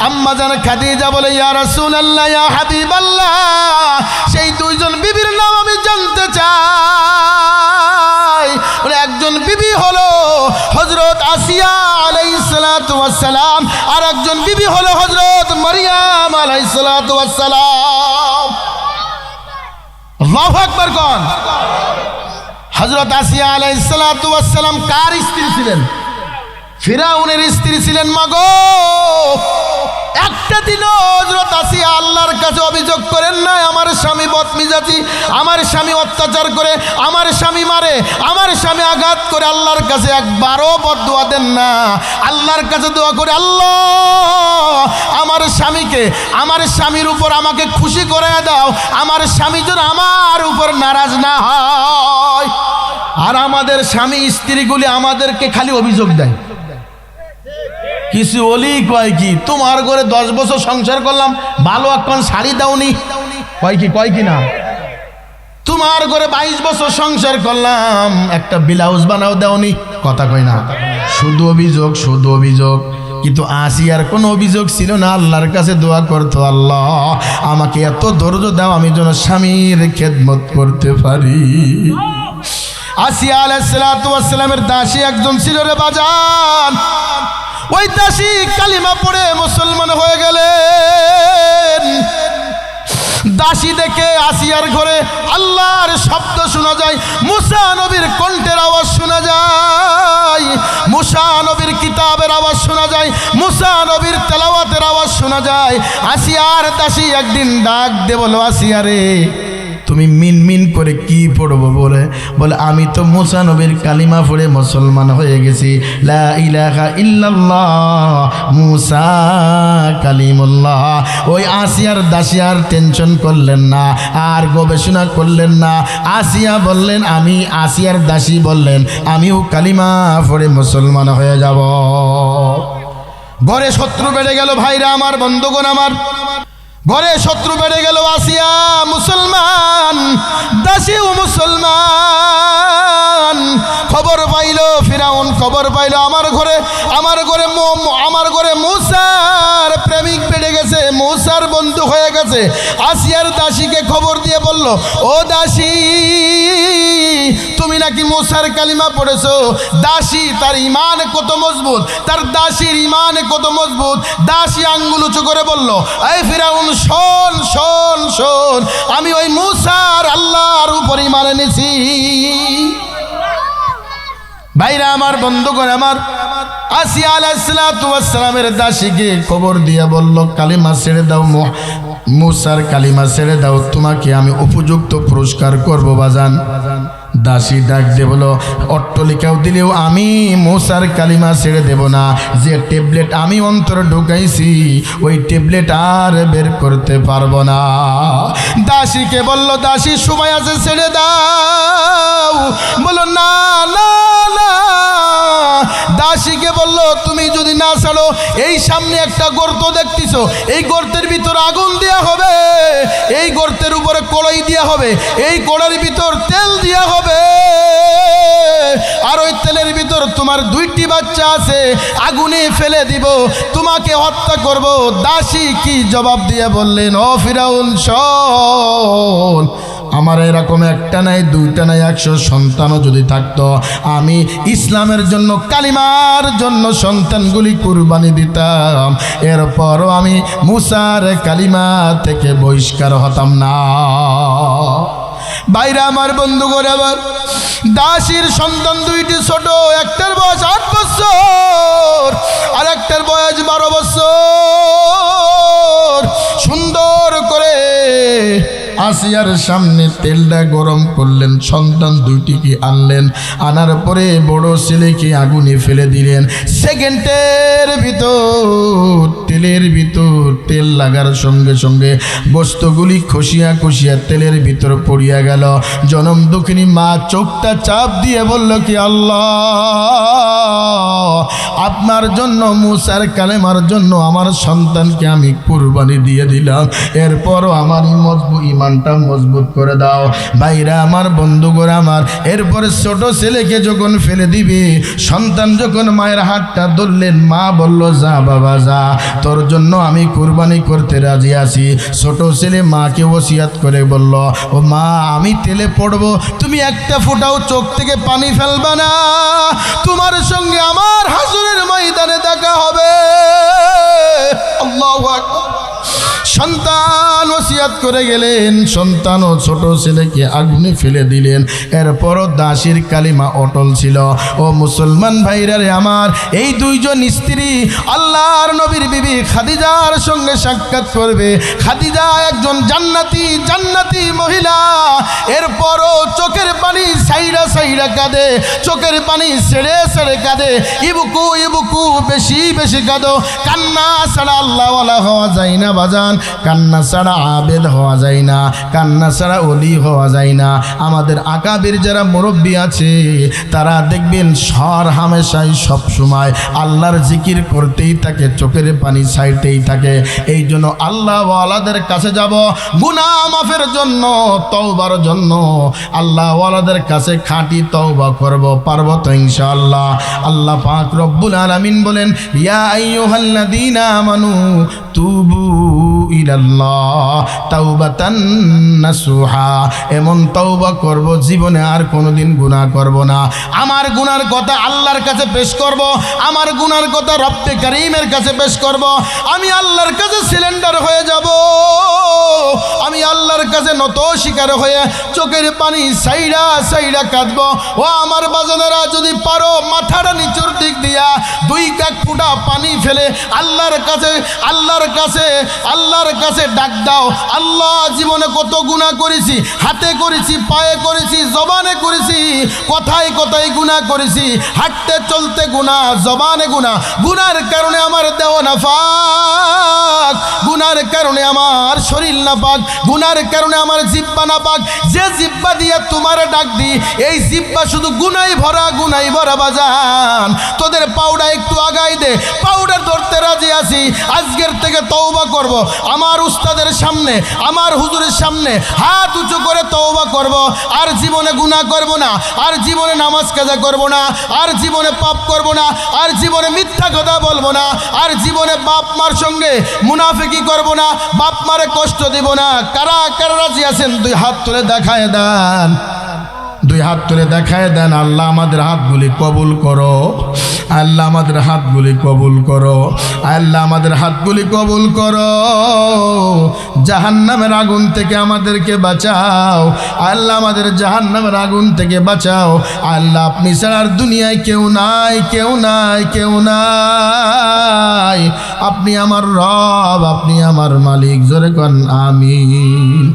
Speaker 1: আম্মা জান খাদিজা বলে, ইয়া রাসূলুল্লাহ, ইয়া হাবিবাল্লাহ, সেই দুইজন বিবির নাম আমি জানতে চাই। বলে, একজন বিবি হলো হযরত আসিয়া আলাইহিস সালাতু ওয়াস সালাম, আর একজন বিবি হলো হযরত মারইয়াম আলাইহিস সালাতু ওয়াস সালাম। আল্লাহু আকবার কোন? হযরত আসিয়া আলাইহিস সালাতু ওয়াস সালাম কার স্ত্রী ছিলেন? ফিরাউনের স্ত্রী ছিলেন। মাগো, একটা দিনও হযরত আসিয়া আল্লাহর কাছে অভিযোগ করেন না, আমার স্বামী বদমিজাজি, আমার স্বামী অত্যাচার করে, আমার স্বামী মারে, আমার স্বামী আঘাত করে। আল্লাহর কাছে একবারও বদদুয়া দেন না। আল্লাহর কাছে দোয়া করে, আল্লাহ আমার স্বামীকে, আমার স্বামীর উপর আমাকে খুশি করে দাও, আমার স্বামী যেন আমার উপর নারাজ না হয়। আর আমাদের স্বামী স্ত্রীগুলি আমাদেরকে খালি অভিযোগ দেয়। কিছু ওলি কয় কি, তোমার ঘরে 10 বছর সংসার করলাম, ভালো এখন শাড়ি দাওনি, কয় কি, কয় কি না? তোমার ঘরে 22 বছর সংসার করলাম, একটা ব্লাউজ বানাও দাওনি, কথা কই না, শুধু অভিযোগ শুধু অভিযোগ। কিন্তু আসিয়ার কোনো অভিযোগ ছিল না, আল্লাহর কাছে দোয়া করতো, আল্লাহ আমাকে এত ধৈর্য দাও আমি যেন স্বামীর খেদমত করতে পারি। আসিয়া আলাইহিস সালাতু ওয়াস সালামের দাসী একজন ছিল রে বাজান, ওই দাসী কালিমা পড়ে মুসলমান হয়ে গেলেন। দাসী দেখে আসিয়ার ঘরে আল্লাহর শব্দ শোনা যায়, মুসা নবীর কণ্ঠের আওয়াজ শোনা যায়, মুসা নবীর কিতাবের আওয়াজ শোনা যায়, মুসা নবীর তেলাওয়াতের আওয়াজ শোনা যায়। আসিয়ার দাসী একদিন ডাক দে বলো, আসিয়া রে তুমি মিন মিন করে কি পড়বো? বলে আমি তো মুসা নবীর কালিমা পড়ে মুসলমান হয়ে গেছি, লা ইলাহা ইল্লাল্লাহ মুসা কালিমুল্লাহ। ওই আসিয়ার দাসী আর টেনশন করলেন না, আর গবেষণা করলেন না। আসিয়া বললেন, আমি আসিয়ার দাসী বললেন আমিও কালিমা পড়ে মুসলমান হয়ে যাব। ঘরে শত্রু বেড়ে গেল ভাইরা আমার, বন্ধুগণ আমার, ঘরে শত্রু বেড়ে গেল। আসিয়া মুসলমান, দাসীও মুসলমান। খবর পাইল ফিরাউন, খবর পাইল আমার ঘরে মুসার প্রেমিক বেড়ে গেছে, মুসার বন্ধু হয়ে গেছে। আসিয়ার দাসীকে খবর দিয়ে বলল, ও দাসী তুমি নাকি মুসার কালিমা পড়েছো। দাসী তার ইমান কত মজবুত, তার দাসীর ইমান কত মজবুত। দাসী আঙ্গুল উঁচু করে বলল, এই ফিরাউন শোন শোন শোন, আমি ওই মুসার আল্লাহর উপর ঈমান এনেছি। ভাইরা আমার, বন্ধুগণ আমার, আসিয়া আলাইহিস সালাতু ওয়াস সালামের দাসীকে খবর দিয়ে বলল, কালিমা ছেড়ে দাও, মুসার কালিমা ছেড়ে দাও, তোমাকে আমি উপযুক্ত পুরস্কার করব বাজান। দাসী ডাক দিয়ে বলো, অট্টলিকাও দিলেও আমি মুসার কালিমা ছেড়ে দেব না। যে ট্যাবলেট আমি অন্তরে ঢুকাইছি ওই ট্যাবলেট আর বের করতে পারবো না। দাসীকে বলল, দাসী সময় আছে ছেড়ে দাও। বলো না না না। দাসীকে বলল, তুমি যদি না ছাড়ো, এই সামনে একটা গর্ত দেখতেছো, এই গর্তের ভিতর আগুন দেওয়া হবে, এই গর্তের উপরে কড়াই দেওয়া হবে, এই কড়াইয়ের ভিতর তেল দেওয়া হবে, আর ওই তেলের ভিতর তোমার 2টি বাচ্চা আছে, আগুনে ফেলে দিব, তোমাকে হত্যা করব। দাসী কি জবাব দিয়ে বললেন, ও ফিরাউন শোন, আমার এরকম একটা নাই, 2টা নাই, 100 সন্তানও যদি থাকতো, আমি ইসলামের জন্য, কালিমার জন্য সন্তানগুলি কুরবানি দিতাম, এরপরও আমি মুসার কালিমা থেকে বহিষ্কার হতাম না। বাইরে আমার, বন্ধু করে আবার দাসীর সন্তান 2টি ছোট, একটার বয়স 8 বছর আর একটার বয়স 12 বছর। সুন্দর করে আসিয়ার সামনে তেলটা গরম করলেন, সন্তান 2টিকে আনলেন, আনার পরে বড় ছেলেকে আগুনে ফেলে দিলেন। সেকেন্ডের ভিতর তেলের ভিতর তেল লাগার সঙ্গে সঙ্গে বস্তুগুলি খসিয়া খসিয়া তেলের ভিতর পড়িয়া গেল। জনম দুঃখিনী মা চোখটা চাপ দিয়ে বলল কি, আল্লাহ আপনার জন্য, মুসার কালেমার জন্য আমার সন্তানকে আমি কুরবানি দিয়ে দিলাম, এরপরও আমার ইমানটা মজবুত করে দাও। ভাইরা আমার, বন্ধুগণ আমার, এরপরে ছোট ছেলেকে যখন ফেলে দিবে, সন্তান যখন মায়ের হাতটা ধরলেন, মা বলল, যা বাবা যা, তোর জন্য আমি কুরবানি করতে রাজি আছি। ছোট ছেলে মাকে ওসিয়াত করে বলল, ও মা আমি তেলে পড়বো, তুমি একটা ফোঁটাও চোখ থেকে পানি ফেলবা না, তোমার সঙ্গে আমার হাসরের ময়দানে দেখা হবে। আল্লাহু আকবার। সন্তান ওসিয়াত করে গেলেন, সন্তান ও ছোট ছেলেকে আগুনে ফেলে দিলেন। এরপরও দাসীর কালিমা অটল ছিল। ও মুসলমান ভাইরারে আমার, এই 2 জন স্ত্রী আল্লাহর নবীর বিবি খাদিজার সঙ্গে সাক্ষাৎ করবে। খাদিজা একজন জান্নাতি মহিলা, এরপরও চোখের পানি ছাই সাইরা সাইরা কাঁদে, চোখের পানি ছেড়ে ছেড়ে কাঁদে, ইবুকু ইবুকু বেশি বেশি কাঁদো। কান্না ছাড়া আল্লাহওয়ালা হওয়া যায় না বাজান, কান্না ছাড়া আবেদ হওয়া যায় না, কান্না ছাড়া ওলি হওয়া যায় না। আমাদের আকাবির যারা মুরব্বী আছে তারা দেখবেন সর হামেশাই সব সময় আল্লাহর জিকির করতেই থাকে, চোখের পানি ছাইতেই থাকে। এই জন্য আল্লাহওয়ালাদের কাছে যাব গুনাহ মাফের জন্য, তওবার জন্য। আল্লাহওয়ালাদের কাছে খাঁটি তওবা করব, পারবো তো ইনশাআল্লাহ। আল্লাহ পাক রব্বুল আলামিন বলেন, ইয়া আইয়ুহাল্লাযীনা আমানু তুবু ইলাল্লাহ তাওবাতান নাসুহা। এমন তওবা করব জীবনে আর কোনোদিন গুনাহ করব না। আমার গুনার কথা আল্লাহর কাছে পেশ করব, আমার গুনার কথা রব্বে কারীমের কাছে পেশ করব। আমি আল্লাহর কাছে সিলিন্ডার হয়ে যাব, আমি আল্লাহর কাছে নত শিকার হয়ে চোখের পানি সাইরা সাইরা কাঁদব। ও আমার বাজানেরা, যদি পারো মাথাটা নিচুর দিক দিয়া দুই কাক ফুটা পানি ফেলে আল্লাহর কাছে আল্লাহর কাছে আল্লাহর কাছে ডাক দাও। আল্লাহ, জীবনে কত গুনাহ করেছি, হাতে করেছি, পায়ে করেছি, জবানে করেছি, কথায় কথায় গুনাহ করেছি, হাঁটতে চলতে গুনাহ, জবানে গুনাহ। গুনার কারণে আমার দেহ নাপাক, গুনার কারণে আমার শরীর নাপাক, গুনার কারণে আমার জিহ্বা নাপাক। যে জিহ্বা দিয়ে তোমার ডাক দি, এই জিহ্বা শুধু গুনাই ভরা, গুনাই ভরা বাজান। তোদের পাউডা একটু আগাই দে, পাউডার ধরতে রাজি আছি। আজকের থেকে তওবা করব, আমার উস্তাদের সামনে, আমার হুজুরের সামনে হাত উঁচু করে তওবা করব। আর জীবনে গুনাহ করব না, আর জীবনে নামাজ কাজা করব না, আর জীবনে পাপ করব না, আর জীবনে মিথ্যা কথা বলবো না, আর জীবনে বাপ মার সঙ্গে মুনাফিকি করব না, বাপ মারে কষ্ট দিব না। কারা কারা রাজি আছেন দুই হাত তুলে দেখায় দেন, দুই হাত তুলে দেখায় দেন। আল্লাহ আমাদের হাতগুলি কবুল করো, আল্লাহ আমাদের হাতগুলি কবুল করো, আল্লাহ আমাদের হাতগুলি কবুল করো। জাহান্নামের আগুন থেকে আমাদেরকে বাঁচাও আল্লাহ, আমাদের জাহান্নামের আগুন থেকে বাঁচাও আল্লাহ। আপনি ছাড়া দুনিয়ায় কেউ নাই, কেউ নাই, কেউ নাই। আপনি আমার রব, আপনি আমার মালিক। জোরে কোন আমিন।